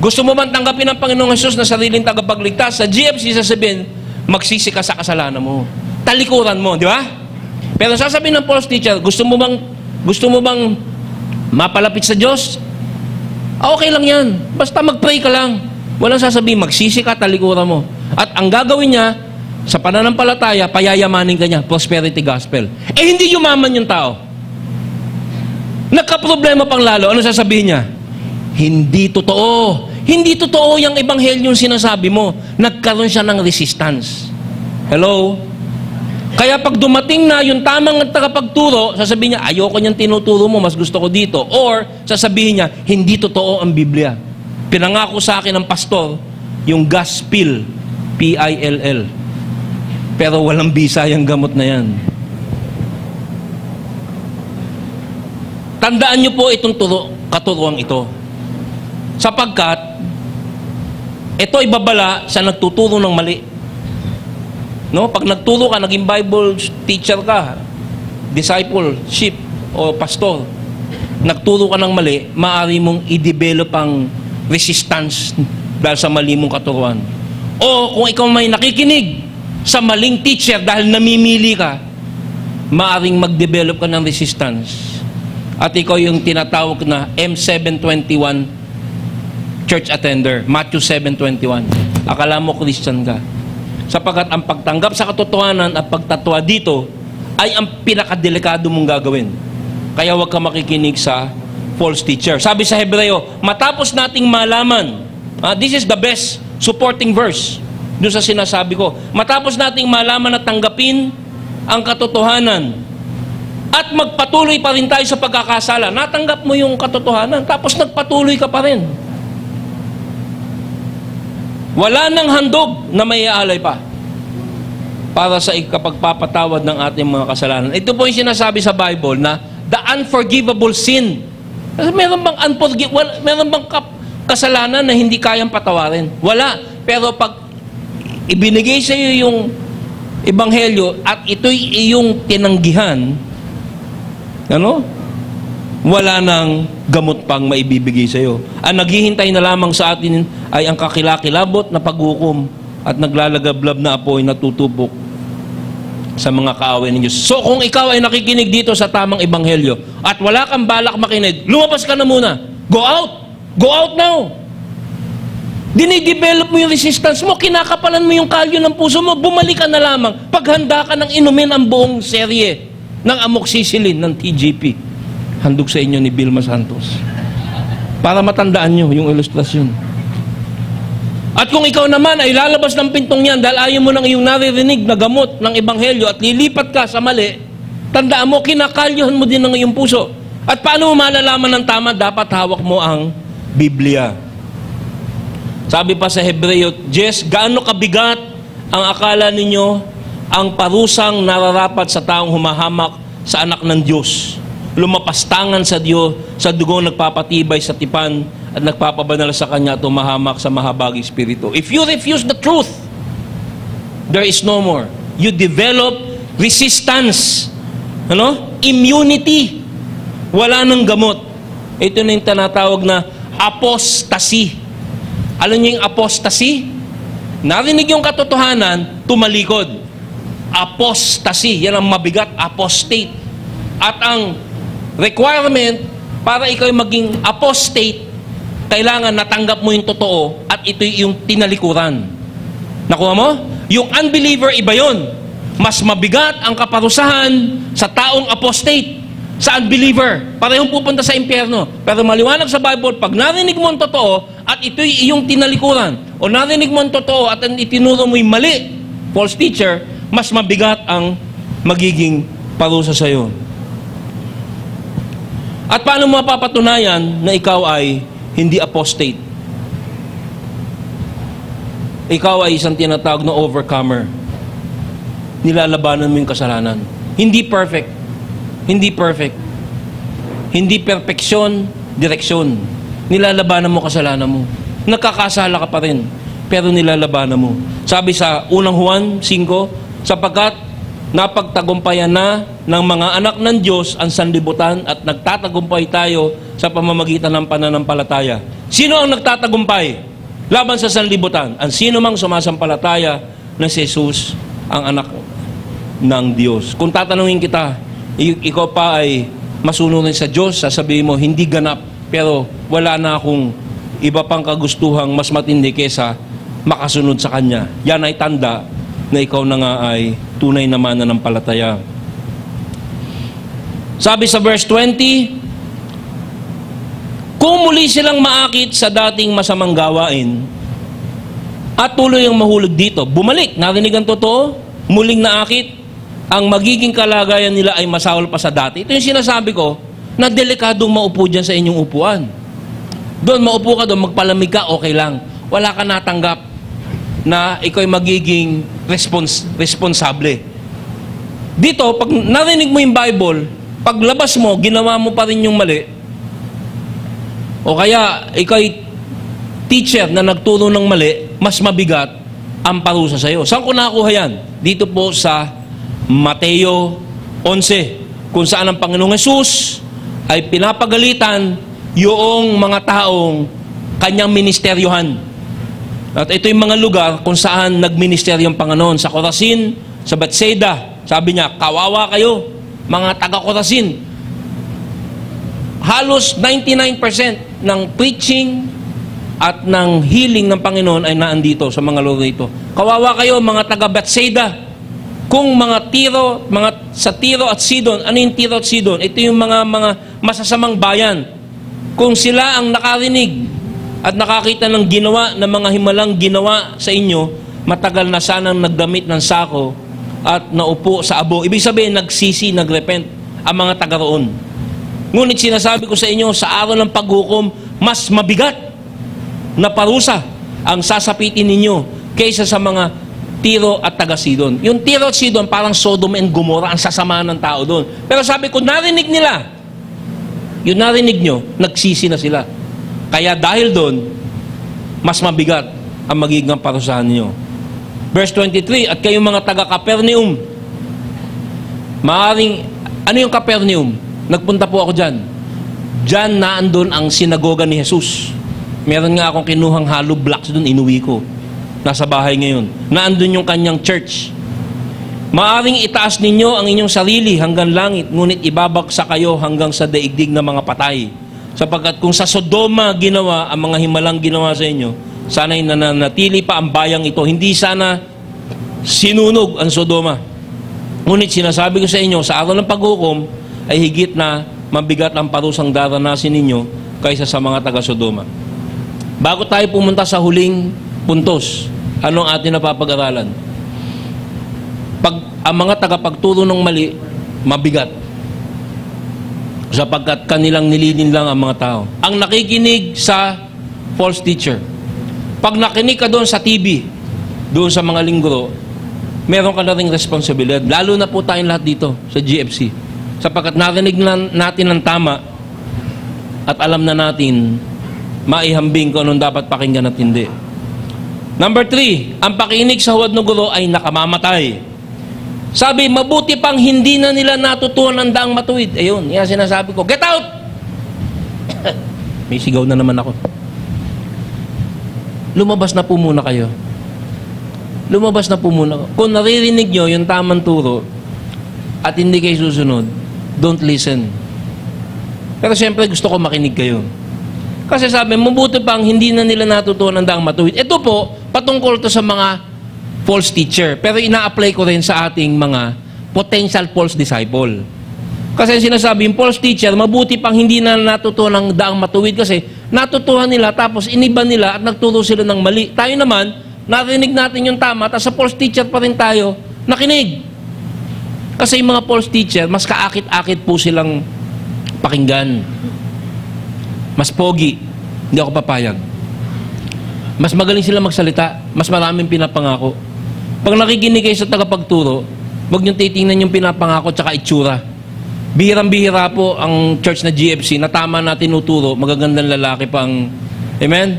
A: gusto mo man tanggapin ng Panginoong Jesus na sariling tagapagligtas, sa GFC sasabihin, magsisi ka sa kasalanan mo. Talikuran mo, di ba? Pero sasabihin ng false teacher, gusto mo bang mapalapit sa Diyos? Okay lang yan. Basta mag-pray ka lang. Walang sasabihin, magsisi ka, talikuran mo. At ang gagawin niya, sa pananampalataya, payayamanin ka niya, prosperity gospel. Hindi yumaman yung tao. Nagka-problema pang lalo, ano sasabihin niya? Hindi totoo. Hindi totoo yung ebanghelyong sinasabi mo. Nagkaroon siya ng resistance. Hello? Kaya pag dumating na yung tamang tagapagturo, sasabihin niya, ayoko niyang tinuturo mo, mas gusto ko dito. Or, sasabihin niya, hindi totoo ang Biblia. Pinangako sa akin ng pastor, yung gospel, P-I-L-L. Pero walang bisa yung gamot na yan. Tandaan niyo po itong katuruan ito. Sapagkat, ito ibabala sa nagtuturo ng mali. No? Pag nagturo ka, naging Bible teacher ka, discipleship o pastor, nagturo ka ng mali, maaari mong i-develop ang resistance dahil sa mali mong katuruan. O kung ikaw may nakikinig sa maling teacher dahil namimili ka, maaring mag-develop ka ng resistance. At ikaw yung tinatawag na M721 church attender, Matthew 7:21. Akala mo Christian ka. Sapagkat ang pagtanggap sa katotohanan at pagtatwa dito ay ang pinakadelikado mong gagawin. Kaya huwag ka makikinig sa false teacher. Sabi sa Hebreo, matapos nating malaman, this is the best supporting verse doon sa sinasabi ko. Matapos nating malaman at tanggapin ang katotohanan at magpatuloy pa rin tayo sa pagkakasala. Natanggap mo yung katotohanan, tapos nagpatuloy ka pa rin. Wala nang handog na may aalay pa para sa ikapagpapatawad ng ating mga kasalanan. Ito po yung sinasabi sa Bible na the unforgivable sin. Meron bang meron bang kasalanan na hindi kayang patawarin? Wala. Pero pag ibinigay sa iyo yung Ebanghelyo at ito'y iyong tinanggihan, wala nang gamot pang maibibigay sa iyo. Ang naghihintay na lamang sa atin ay ang kakilakilabot na paghukom at naglalagablab na apoy na tutubok sa mga kaaway ninyo. So kung ikaw ay nakikinig dito sa tamang Ebanghelyo at wala kang balak makinig, lumabas ka na muna. Go out! Go out now! Dinidevelop mo yung resistance mo, kinakapalan mo yung kalyo ng puso mo, bumalik ka na lamang. Paghanda ka ng inumin ang buong serye ng amoxicillin ng TGP. Handog sa inyo ni Vilma Santos. Para matandaan nyo yung ilustrasyon. At kung ikaw naman ay lalabas ng pintong yan dahil ayaw mo ng iyong naririnig na gamot ng Ebanghelyo at lilipat ka sa mali, tandaan mo, kinakalyohan mo din ng iyong puso. At paano mo malalaman ng tama? Dapat hawak mo ang Biblia. Sabi pa sa Hebreo 10, gaano kabigat ang akala ninyo ang parusang nararapat sa taong humahamak sa anak ng Diyos, lumapastangan sa Diyos, sa dugong nagpapatibay sa tipan at nagpapabanal sa Kanya at humahamak sa mahabaging espiritu. If you refuse the truth, there is no more. You develop resistance, immunity. Wala nang gamot. Ito na yung tinatawag na apostasy. Alam niyo yung apostasy? Narinig yung katotohanan, tumalikod. Apostasy. Yan ang mabigat, apostate. At ang requirement para ikaw maging apostate, kailangan natanggap mo yung totoo at ito yung tinalikuran. Nakuha mo? Yung unbeliever, iba yun. Mas mabigat ang kaparusahan sa taong apostate, sa unbeliever. Parehong pupunta sa impyerno. Pero maliwanag sa Bible, pag narinig mo ang totoo at ito'y iyong tinalikuran, o narinig mo ang totoo at itinuro mo'y mali, false teacher, mas mabigat ang magiging parusa sa iyo. At paano mo mapapatunayan na ikaw ay hindi apostate? Ikaw ay isang tinatawag na overcomer. Nilalabanan mo yung kasalanan. Hindi perfect. Hindi perfect. Hindi perfeksyon, direksyon. Nilalabanan mo kasalanan mo. Nagkakasala ka pa rin, pero nilalabanan mo. Sabi sa unang Juan 5, sapagkat napagtagumpayan na ng mga anak ng Diyos ang sanlibutan at nagtatagumpay tayo sa pamamagitan ng pananampalataya. Sino ang nagtatagumpay laban sa sanlibutan? Ang sino mang sumasampalataya na si Jesus ang anak ng Diyos. Kung tatanungin kita, ikaw pa ay masunurin sa Diyos, sasabihin mo, hindi ganap, pero wala na akong iba pang kagustuhang mas matindi kesa makasunod sa Kanya. Yan ay tanda na ikaw na nga ay tunay na mananampalataya. Sabi sa verse 20, kung muli silang maakit sa dating masamang gawain at tuloy ang mahulog dito, bumalik, narinig ang totoo, muling naakit, ang magiging kalagayan nila ay masawal pa sa dati. Ito yung sinasabi ko, na delikadong maupo dyan sa inyong upuan. Doon, maupo ka doon, magpalamig ka, okay lang. Wala ka natanggap na ikaw ay magiging responsable. Dito, pag narinig mo yung Bible, paglabas mo, ginawa mo pa rin yung mali, o kaya ikaw ay teacher na nagturo ng mali, mas mabigat ang parusa sa iyo. Saan ko nakuha yan? Dito po sa Mateo 11, kung saan ang Panginoong Hesus ay pinapagalitan yung mga taong kanyang ministeryohan. At ito yung mga lugar kung saan nagministeryo ang Panginoon. Sa Corazin, sa Bethsaida, sabi niya, kawawa kayo, mga taga-Corazin. Halos 99% ng preaching at ng healing ng Panginoon ay naandito sa mga lugar ito. Kawawa kayo, mga taga-Bethsaida. Kung mga sa Tiro at Sidon, ano yung Tiro at Sidon? Ito yung mga masasamang bayan. Kung sila ang nakarinig at nakakita ng ginawa ng mga himalang ginawa sa inyo, matagal na sanang nagdamit ng sako at naupo sa abo. Ibig sabihin, nagsisi, nagrepent ang mga taga roon. Ngunit sinasabi ko sa inyo, sa araw ng paghukom, mas mabigat na parusa ang sasapitin ninyo kaysa sa mga Tiro at taga Sidon. Yung Tiro at Sidon, parang Sodom and Gomorrah, ang sasama ng tao doon. Pero sabi ko, narinig nila. Yung narinig nyo, nagsisi na sila. Kaya dahil doon, mas mabigat ang magiging parusahan niyo. Verse 23, at kayong mga taga Capernaum, maaring, ano yung Capernaum? Nagpunta po ako dyan. Dyan naandun ang sinagoga ni Jesus. Meron nga akong kinuhang hollow blocks doon, inuwi ko. Nasa bahay ngayon. Naandun yung kanyang church. Maaring itaas ninyo ang inyong sarili hanggang langit, ngunit ibabagsak kayo hanggang sa daigdig ng mga patay. Sapagkat kung sa Sodoma ginawa ang mga himalang ginawa sa inyo, sana'y nananatili pa ang bayang ito. Hindi sana sinunog ang Sodoma. Ngunit sinasabi ko sa inyo, sa araw ng paghukom, ay higit na mabigat ang parusang daranasin ninyo kaysa sa mga taga-Sodoma. Bago tayo pumunta sa huling puntos, anong atin napapag-aralan? Ang mga tagapagturo ng mali, mabigat. Sapagkat kanilang nililin lang ang mga tao. Ang nakikinig sa false teacher. Pag nakinig ka doon sa TV, doon sa mga lingguro, meron ka na ring responsibilidad. Lalo na po tayong lahat dito sa GFC. Sapagkat narinig natin ang tama at alam na natin maihambing kung anong dapat pakinggan at hindi. Number 3, ang pakinig sa huwad ng guro ay nakamamatay. Sabi, mabuti pang hindi na nila natutuhan ang daang matuwid. Ayun, yan sinasabi ko, get out! May sigaw na naman ako. Lumabas na po muna kayo. Lumabas na po muna. Kung naririnig nyo yung tamang turo at hindi kayo susunod, don't listen. Pero siyempre gusto ko makinig kayo. Kasi sabi, mabuti pang hindi na nila natutuhan ang daang matuwid. Ito po, patungkol to sa mga false teacher. Pero ina-apply ko rin sa ating mga potential false disciple. Kasi sinasabi, yung false teacher, mabuti pang hindi na natutuhan ang daang matuwid kasi natutuhan nila tapos iniba nila at nagturo sila ng mali. Tayo naman, narinig natin yung tama at sa false teacher pa rin tayo nakinig. Kasi yung mga false teacher, mas kaakit-akit po silang pakinggan. Mas pogi, hindi ako papayag. Mas magaling sila magsalita, mas maraming pinapangako. Pag nakikinig kayo sa tagapagturo, huwag niyong titingnan yung pinapangako tsaka itsura. Bihirang-bihira po ang church na GFC na tama na tinuturo, magagandang lalaki pang... Amen?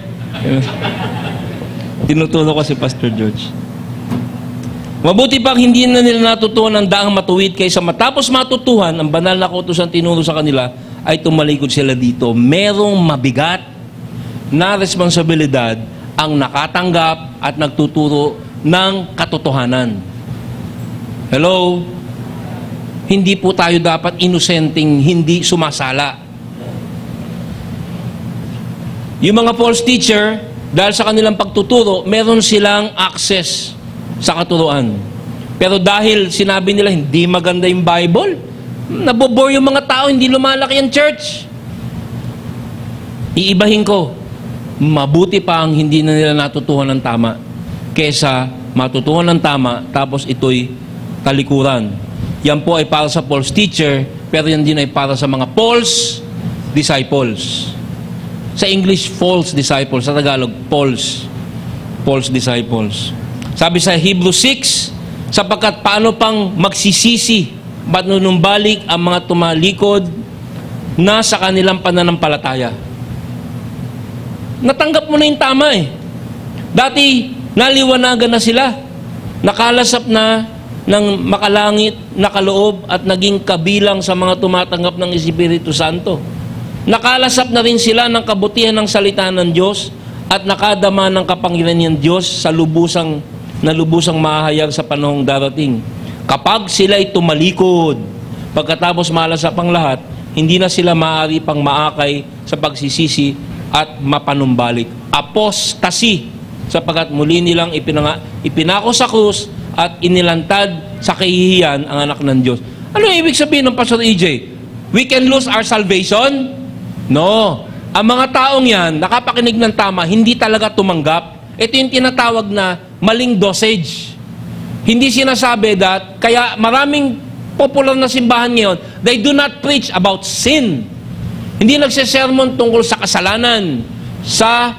A: Tinuturo ko si Pastor George. Mabuti pang hindi na nila natutuhan ang daang matuwid kaysa matapos matutuhan, ang banal na kautusan tinuro sa kanila, ay tumalikod sila dito. Merong mabigat na responsibilidad ang nakatanggap at nagtuturo ng katotohanan. Hello? Hindi po tayo dapat inosenteng hindi sumasala. Yung mga false teacher, dahil sa kanilang pagtuturo, meron silang access sa katuruan. Pero dahil sinabi nila hindi maganda yung Bible, nabobore yung mga tao, hindi lumalaki ang church. Iibahin ko, mabuti pa ang hindi na nila natutuhan ng tama kesa matutuhan ng tama tapos ito'y talikuran. Yan po ay para sa false teacher, pero yan din ay para sa mga false disciples. Sa English, false disciples. Sa Tagalog, false disciples. Sabi sa Hebrews 6, sapagkat paano pang magsisisi panunumbalik ang mga tumalikod na sa kanilang pananampalataya. Natanggap mo na yung tama eh. Dati, naliwanagan na sila. Nakalasap na ng makalangit, nakaloob at naging kabilang sa mga tumatanggap ng Espiritu Santo. Nakalasap na rin sila ng kabutihan ng salita ng Diyos at nakadama ng kapangyarihan ng Diyos sa lubusang mahahayag sa panahong darating. Kapag sila ay tumalikod, pagkatapos malasap ang lahat, hindi na sila maaari pang maakay sa pagsisisi at mapanumbalik. Apostasy, sapagkat muli nilang ipinako sa krus at inilantad sa kahihiyan ang anak ng Diyos. Ano ibig sabihin ng Pastor EJ? We can lose our salvation? No. Ang mga taong yan, nakapakinig ng tama, hindi talaga tumanggap. Ito yung tinatawag na maling dosage. Hindi sinasabi that, kaya maraming popular na simbahan ngayon, they do not preach about sin. Hindi nagsisermon tungkol sa kasalanan, sa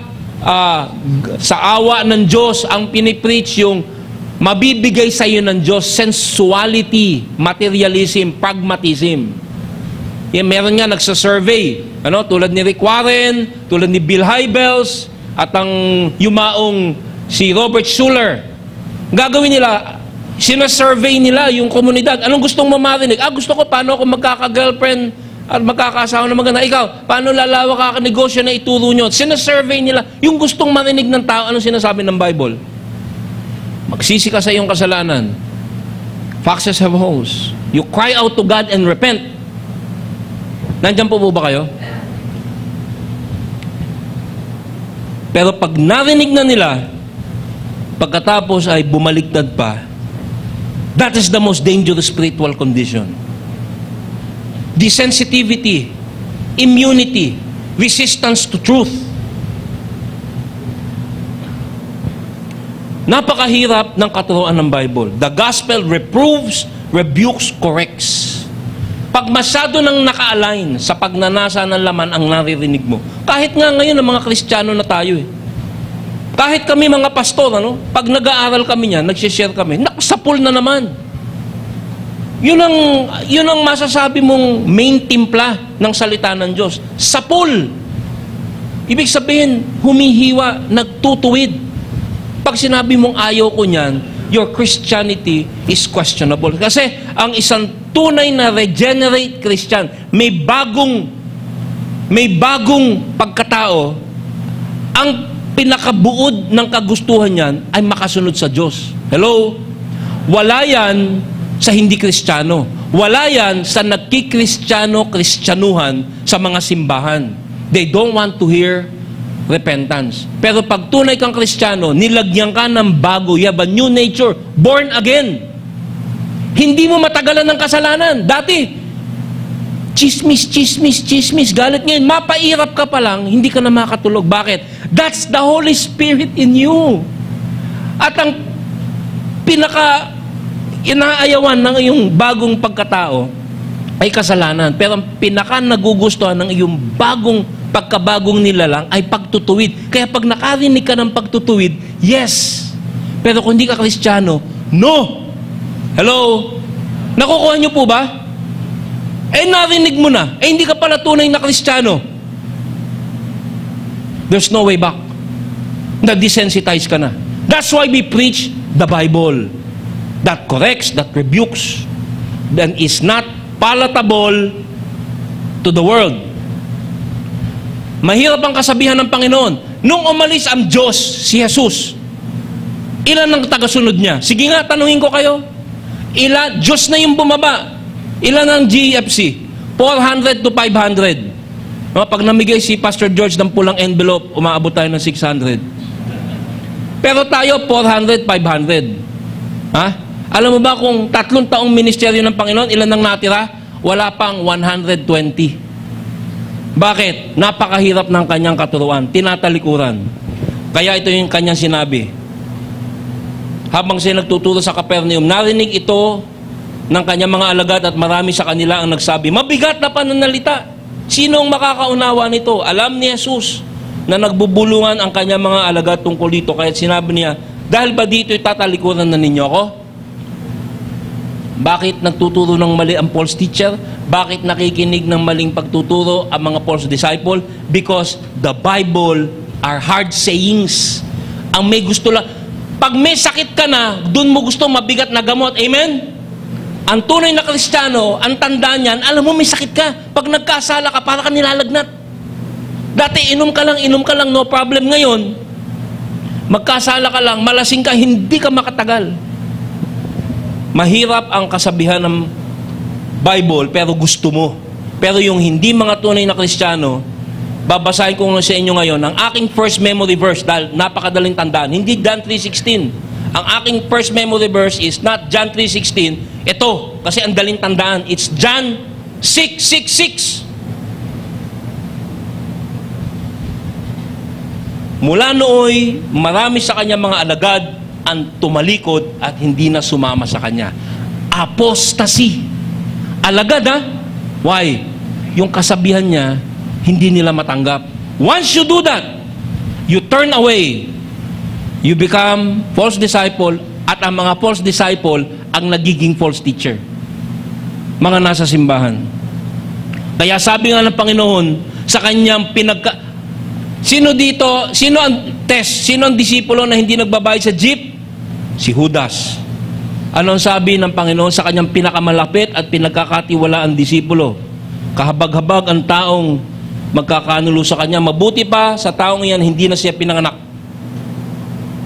A: awa ng Diyos. Ang pinipreach yung mabibigay sa iyo ng Diyos, sensuality, materialism, pragmatism. Meron nga nagsasurvey, tulad ni Rick Warren, tulad ni Bill Hybels, at ang yumaong si Robert Schuller. Gagawin nila, sinasurvey nila yung komunidad. Anong gustong mo marinig? Gusto ko paano ako magkaka-girlfriend at magkakasawa na maganda. Ikaw, paano lalawak ka negosyo na ituro nyo? Sinasurvey nila yung gustong marinig ng tao. Anong sinasabi ng Bible? Magsisi ka sa iyong kasalanan. Foxes have holes. You cry out to God and repent. Nandiyan po ba kayo? Pero pag narinig na nila, pagkatapos ay bumaliktad pa, that is the most dangerous spiritual condition. Desensitivity, immunity, resistance to truth. Napakahirap ng katuruan ng Bible. The gospel reproves, rebukes, corrects. Pag masyado nang naka-align sa pagnanasa ng laman ang naririnig mo, kahit nga ngayon ang mga Kristiyano na tayo kahit kami mga pastor, pag nag-aaral kami niyan, nagsishare kami, nakasapul na naman. Yun ang masasabi mong main timpla ng salita ng Diyos. Sapul. Ibig sabihin, humihiwa, nagtutuwid. Pag sinabi mong ayaw ko niyan, your Christianity is questionable. Kasi ang isang tunay na regenerate Christian, may bagong pagkatao, ang pinakabuod ng kagustuhan niyan ay makasunod sa Diyos. Hello? Wala yan sa hindi Kristiyano. Wala yan sa nagkikristiyano-kristyanuhan sa mga simbahan. They don't want to hear repentance. Pero pag tunay kang Kristiyano, nilagyan ka ng bago, you have a new nature, born again. Hindi mo matagalan ng kasalanan. Dati, chismis, galit ngayon, mapairap ka pa lang, hindi ka na makatulog. Bakit? That's the Holy Spirit in you. At ang inaayawan ng iyong bagong pagkatao ay kasalanan. Pero ang nagugustuhan ng iyong pagkabagong nilalang ay pagtutuwid. Kaya pag nakarinig ka ng pagtutuwid, yes. Pero kung hindi ka Kristiyano, no. Hello? Nakukuha niyo po ba? Narinig mo na. Hindi ka pala tunay na Kristiyano. There's no way back. Na-desensitize ka na. That's why we preach the Bible. That corrects, that rebukes, then is not palatable to the world. Mahirap ang kasabihan ng Panginoon. Nung umalis ang Diyos, si Jesus, ilan ang tagasunod niya? Sige nga, tanungin ko kayo. Diyos na yung bumaba. Ilan ang GFC? 400 to 500. Pag namigay si Pastor George ng pulang envelope, umaabot tayo ng 600. Pero tayo, 400, 500. Alam mo ba kung 3 taong ministeryo ng Panginoon, ilan ang natira? Wala pang 120. Bakit? Napakahirap ng kanyang katuruan. Tinatalikuran. Kaya ito yung kanyang sinabi. Habang siya nagtuturo sa Capernaum, narinig ito ng kanyang mga alagad at marami sa kanila ang nagsabi, mabigat na pananalita. Sino ang makakaunawa nito? Alam ni Jesus na nagbubulungan ang kanyang mga alagad tungkol dito. Kaya sinabi niya, dahil ba dito tatalikuran na ninyo ako? Bakit nagtuturo ng mali ang false teacher? Bakit nakikinig ng maling pagtuturo ang mga false disciple? Because the Bible are hard sayings. Ang may gusto lang, pag may sakit ka na, dun mo gusto mabigat na gamot. Amen? Ang tunay na Kristiyano, ang tanda niyan, alam mo may sakit ka. Pag nagkasala ka, para ka nilalagnat. Dati inom ka lang, no problem. Ngayon, magkasala ka lang, malasing ka, hindi ka makatagal. Mahirap ang kasabihan ng Bible, pero gusto mo. Pero yung hindi mga tunay na Kristiyano, babasahin ko sa inyo ngayon, ang aking first memory verse, dahil napakadaling tandaan, hindi John 3:16. Ang aking first memory verse is not John 3:16. Ito, kasi ang daling tandaan. It's John 6:6. Mula nooy, marami sa kanya mga alagad ang tumalikod at hindi na sumama sa kanya. Apostasy. Alagad, ha? Why? Yung kasabihan niya, hindi nila matanggap. Once you do that, you turn away, you become false disciple, at ang mga false disciple ang nagiging false teacher. Mga nasa simbahan. Kaya sabi nga ng Panginoon sa kanyang sino dito, sino ang test, sino ang disipulo na hindi nagbabayad sa jeep? Si Judas. Ano ang sabi ng Panginoon sa kanyang pinakamalapit at pinagkakatiwalaang disipulo? Kahabag-habag ang taong magkakanulo sa kanya. Mabuti pa sa taong iyan, hindi na siya pinanganak.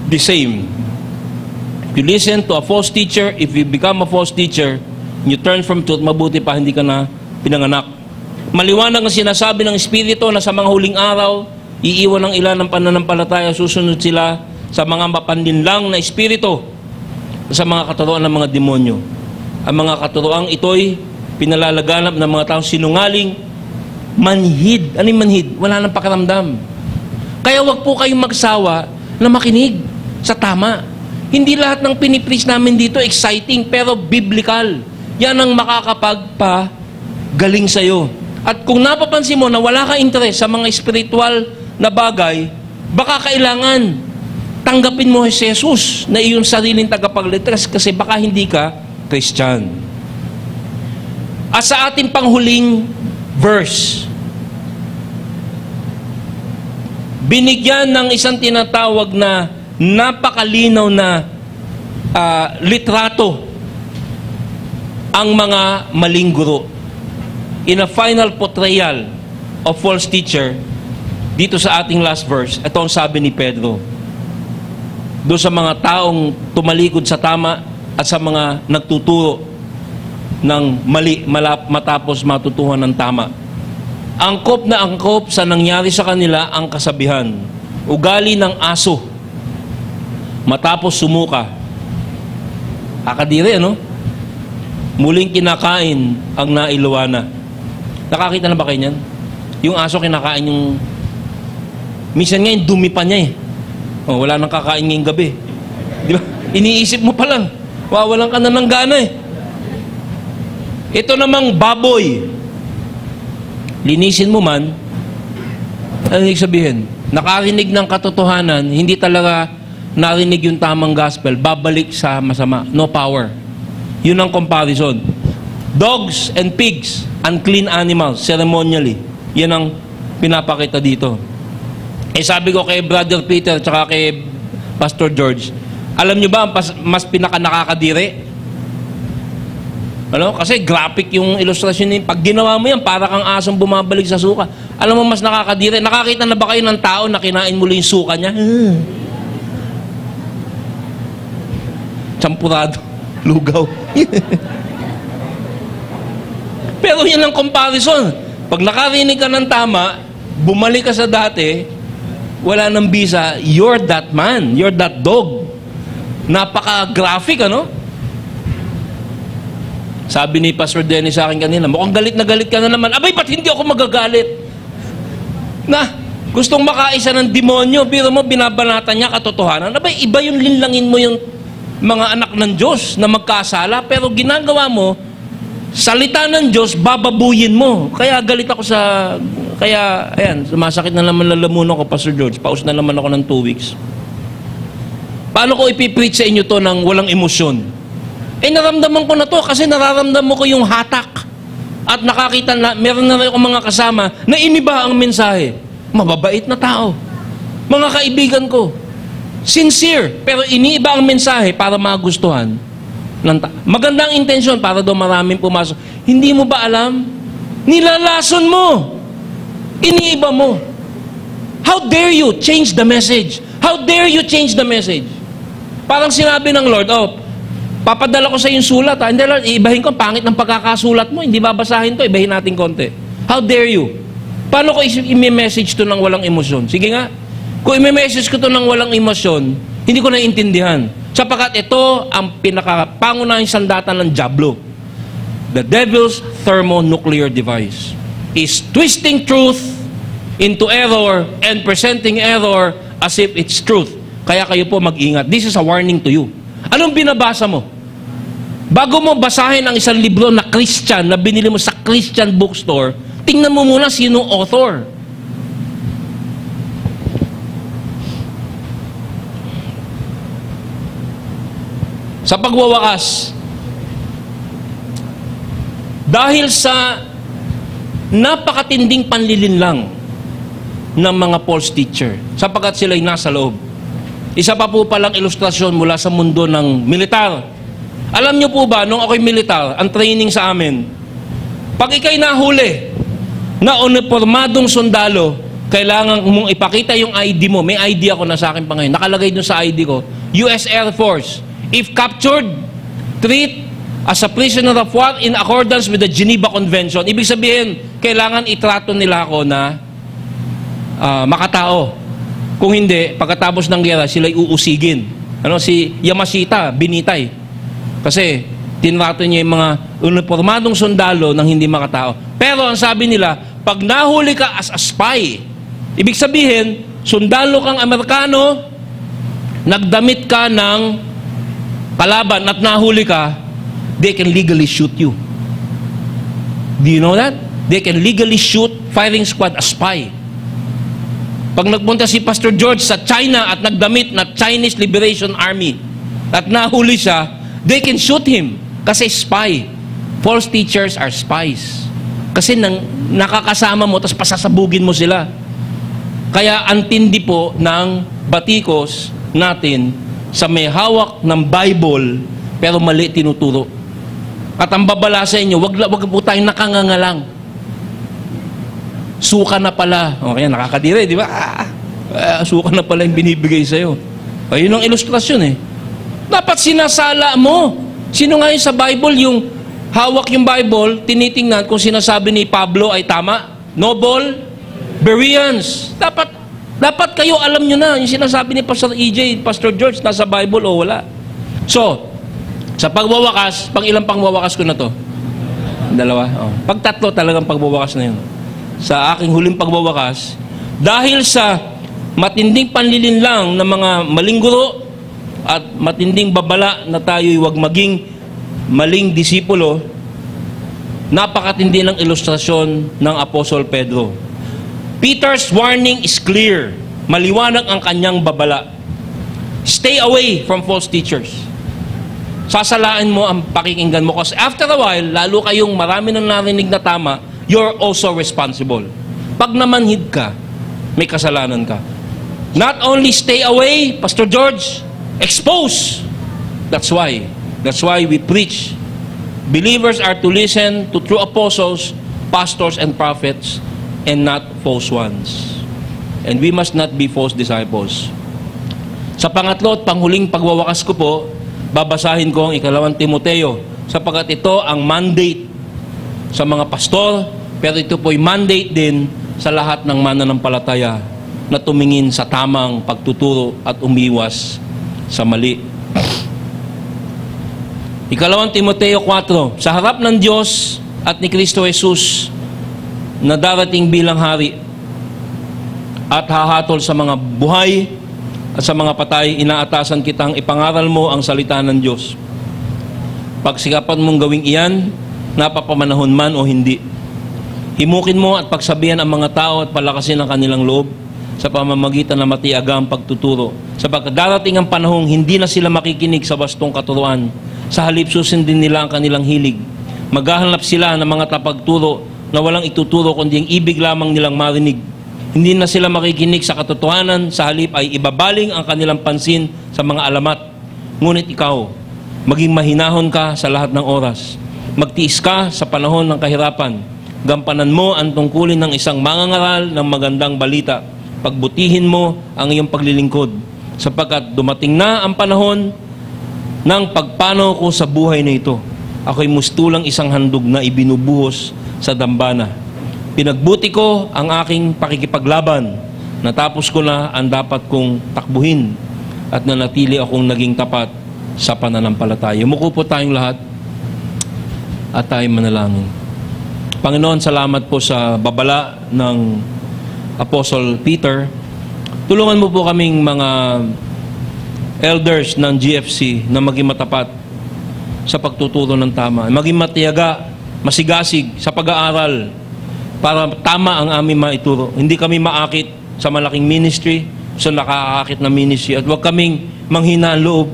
A: The same. If you listen to a false teacher, if you become a false teacher, you turn from truth, mabuti pa hindi ka na pinanganak. Maliwanag ang sinasabi ng Espiritu na sa mga huling araw, iiwan ng ilan ng pananampalataya, susunod sila sa mga mapanlinlang na espiritu, sa mga katuroan ng mga demonyo. Ang mga katuroang ito'y pinalalaganap ng mga taong sinungaling, manhid. Ano yung manhid? Wala nang pakiramdam. Kaya wag po kayong magsawa na makinig sa tama. Hindi lahat ng pinipreach namin dito exciting, pero biblical. Yan ang makakapagpagaling sa'yo. At kung napapansin mo na wala ka interest sa mga spiritual na bagay, baka kailangan tanggapin mo si Jesus na iyong sariling tagapagligtas kasi baka hindi ka Christian. At sa ating panghuling verse, binigyan ng isang tinatawag na napakalinaw na litrato ang mga maling guro. In a final portrayal of false teacher, dito sa ating last verse, ito ang sabi ni Pedro. Doon sa mga taong tumalikod sa tama at sa mga nagtuturo ng mali matapos matutuhan ng tama. Angkop na angkop sa nangyari sa kanila ang kasabihan. Ugali ng aso matapos sumuka. Akadiri, ano? Muling kinakain ang nailuwana. Nakakita na ba kayo niyan? Yung aso kinakain yung... Minsan nga yung dumi pa niya eh. Oh, wala nang kakain ngayong gabi. Di ba? Iniisip mo pa lang. Wawalan ka na ng gana eh. Ito namang baboy. Linisin mo man, ano ibig sabihin? Nakarinig ng katotohanan, hindi talaga narinig yung tamang gospel, babalik sa masama. No power. Yun ang comparison. Dogs and pigs, unclean animals, ceremonially. Yan ang pinapakita dito. Eh sabi ko kay Brother Peter at kay Pastor George, alam nyo ba mas pinaka-nakakadiri? Ano? Kasi graphic yung ilustrasyon niya. Pag ginawa mo yan, para kang asong bumabalik sa suka. Alam mo mas nakakadiri. Nakakita na ba kayo ng tao na kinain muli yung suka niya? Champurado. Lugaw. Pero yan ang comparison. Pag nakarinig ka ng tama, bumalik ka sa dati, wala nang bisa, you're that man, you're that dog. Napaka-graphic, ano? Sabi ni Pastor Dennis sa akin kanina, mukhang galit na galit ka na naman. Abay, ba't hindi ako magagalit? Na, gustong makaisa ng demonyo, pero mo binabanatan niya katotohanan. Abay, iba yung linlangin mo yung mga anak ng Diyos na magkasala, pero ginagawa mo, salita ng Diyos, bababuyin mo. Kaya galit ako sa... Kaya, ayan, sumasakit na naman lalamunan ko, Pastor George. Pause na naman ako ng 2 weeks. Paano ko ipipreach sa inyo to ng walang emosyon? Eh, naramdaman ko na to kasi nararamdaman ko yung hatak. At nakakita na, meron na rin akong mga kasama na iniba ang mensahe. Mababait na tao. Mga kaibigan ko. Sincere, pero iniiba ang mensahe para magustuhan. Magandang intensyon para daw maraming pumasok. Hindi mo ba alam? Nilalason mo. Iniiba mo. How dare you change the message? How dare you change the message? Parang sinabi ng Lord, papadala ko sa yung sulat. Hindi, Lord, iibahin ko, pangit ng pagkakasulat mo. Hindi babasahin to, ibahin natin konti. How dare you? Paano ko i-message to ng walang emosyon? Sige nga. Kung i-message ko to ng walang emosyon, hindi ko naiintindihan. Sapagkat ito ang pinakapangunahing sandata ng Diablo. The devil's thermonuclear device is twisting truth into error and presenting error as if it's truth. Kaya kayo po mag-ingat. This is a warning to you. Anong binabasa mo? Bago mo basahin ang isang libro na Christian, na binili mo sa Christian bookstore, tingnan mo muna sino author. Sa pagwawakas, dahil sa napakatinding panlilinlang ng mga false teacher, sapagkat sila'y nasa loob. Isa pa po palang ilustrasyon mula sa mundo ng militar. Alam niyo po ba, nung ako'y militar, ang training sa amin, pag ika'y nahuli na uniformadong sundalo, kailangan mong ipakita yung ID mo. May ID ako na sa akin pa ngayon. Nakalagay dun sa ID ko, US Air Force. If captured, treat as a prisoner of war in accordance with the Geneva Convention. Ibig sabihin, kailangan itrato nila ako na makatao. Kung hindi, pagkatapos ng gera, sila'y uusigin. Si Yamashita, binitay. Kasi, tinrato niya yung mga uniformadong sundalo ng hindi makatao. Pero, ang sabi nila, pag nahuli ka as a spy, ibig sabihin, sundalo kang Amerikano, nagdamit ka ng kalaban at nahuli ka, they can legally shoot you. Do you know that? They can legally shoot firing squad a spy. Pag nagpunta si Pastor George sa China at nagdamit na Chinese Liberation Army at nahuli siya, they can shoot him kasi spy. False teachers are spies. Kasi nakakasama mo tapos pasasabugin mo sila. Kaya antindi po ng batikos natin sa may hawak ng Bible pero mali tinuturo. At ang babala sa inyo, wag po tayong nakangangalang. Suka na pala. Okay, nakakadire, di ba? Suka na pala yung binibigay sa'yo. Ayun ang ilustrasyon eh. Dapat sinasala mo. Sino nga yun sa Bible, yung hawak yung Bible, tinitingnan kung sinasabi ni Pablo ay tama? Noble Bereans. Dapat kayo alam nyo na, yung sinasabi ni Pastor EJ, Pastor George, nasa Bible o wala. So, sa pagwawakas, pang ilang pangwawakas ko na to? Dalawa? Oh. Pag tatlo talagang pagwawakas na yun. Sa aking huling pagwawakas, dahil sa matinding panlilinlang ng mga maling guro at matinding babala na tayo'y wag maging maling disipulo, napakatindi ng ilustrasyon ng Apostol Pedro. Peter's warning is clear. Maliwanag ang kanyang babala. Stay away from false teachers. Sasalaan mo ang pakikinggan mo kasi after a while, lalo kayong marami nang narinig na tama, you're also responsible. Pag namanhid ka, may kasalanan ka. Not only stay away, Pastor George, expose. That's why we preach. Believers are to listen to true apostles, pastors, and prophets, and not false ones. And we must not be false disciples. Sa pangatlo at panghuling pagwawakas ko po, babasahin ko ang 2 Timoteo, sapagkat ito ang mandate sa mga pastor, pero ito po'y mandate din sa lahat ng mananampalataya na tumingin sa tamang pagtuturo at umiwas sa mali. 2 Timoteo 4, sa harap ng Diyos at ni Kristo Jesus na darating bilang hari at hahatol sa mga buhay at sa mga patay, inaatasan kitang ipangaral mo ang salita ng Diyos. Pagsikapan mong gawing iyan, napapamanahon man o hindi. Himukin mo at pagsabihan ang mga tao at palakasin ang kanilang loob sa pamamagitan ng matiagang pagtuturo. Sapagkat darating ang panahong hindi na sila makikinig sa bastong katuruan. Sa halip susundin nila ang kanilang hilig. Maghahanap sila ng mga tapagturo na walang ituturo kundi ang ibig lamang nilang marinig. Hindi na sila makikinig sa katotohanan, sa halip ay ibabaling ang kanilang pansin sa mga alamat. Ngunit ikaw, maging mahinahon ka sa lahat ng oras. Magtiis ka sa panahon ng kahirapan. Gampanan mo ang tungkulin ng isang mangangaral ng magandang balita. Pagbutihin mo ang iyong paglilingkod. Sapagkat dumating na ang panahon ng pagpanaw ko sa buhay na ito. Ako'y mustulang isang handog na ibinubuhos sa dambana. Pinagbuti ko ang aking pakikipaglaban. Natapos ko na ang dapat kong takbuhin at nanatili akong naging tapat sa pananampalataya. Umuko po tayong lahat at tayo manalangin. Panginoon, salamat po sa babala ng Apostle Peter Tulungan mo po kaming mga elders ng GFC na maging matapat sa pagtuturo ng tama. Maging matiyaga, masigasig sa pag-aaral para tama ang aming maituro. Hindi kami maakit sa malaking ministry, sa nakakaakit na ministry, at huwag kaming manghina ang loob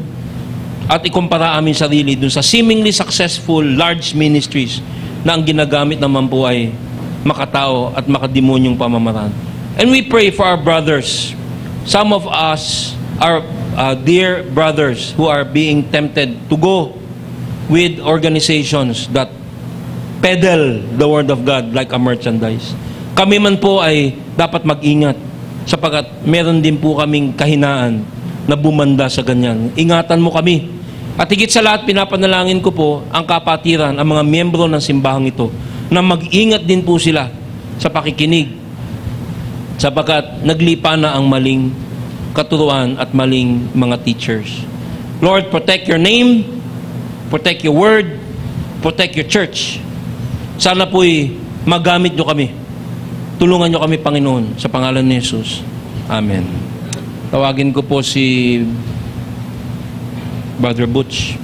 A: at ikumpara aming sarili dun sa seemingly successful large ministries na ang ginagamit naman po ay makatao at makademonyong pamamaraan. And we pray for our brothers. Some of us are dear brothers who are being tempted to go with organizations that peddle the Word of God like a merchandise. Kami man po ay dapat mag-ingat sapagkat meron din po kaming kahinaan na bumanda sa ganyan. Ingatan mo kami. At higit sa lahat, pinapanalangin ko po ang kapatiran, ang mga miyembro ng simbahang ito, na mag-ingat din po sila sa pakikinig sapagkat naglipa na ang maling katuruan at maling mga teachers. Lord, protect your name, protect your word, protect your church. Sana po'y magamit nyo kami. Tulungan nyo kami, Panginoon, sa pangalan ni Jesus. Amen. Tawagin ko po si Brother Butch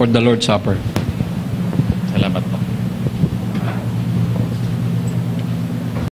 A: for the Lord's Supper.
B: Salamat po.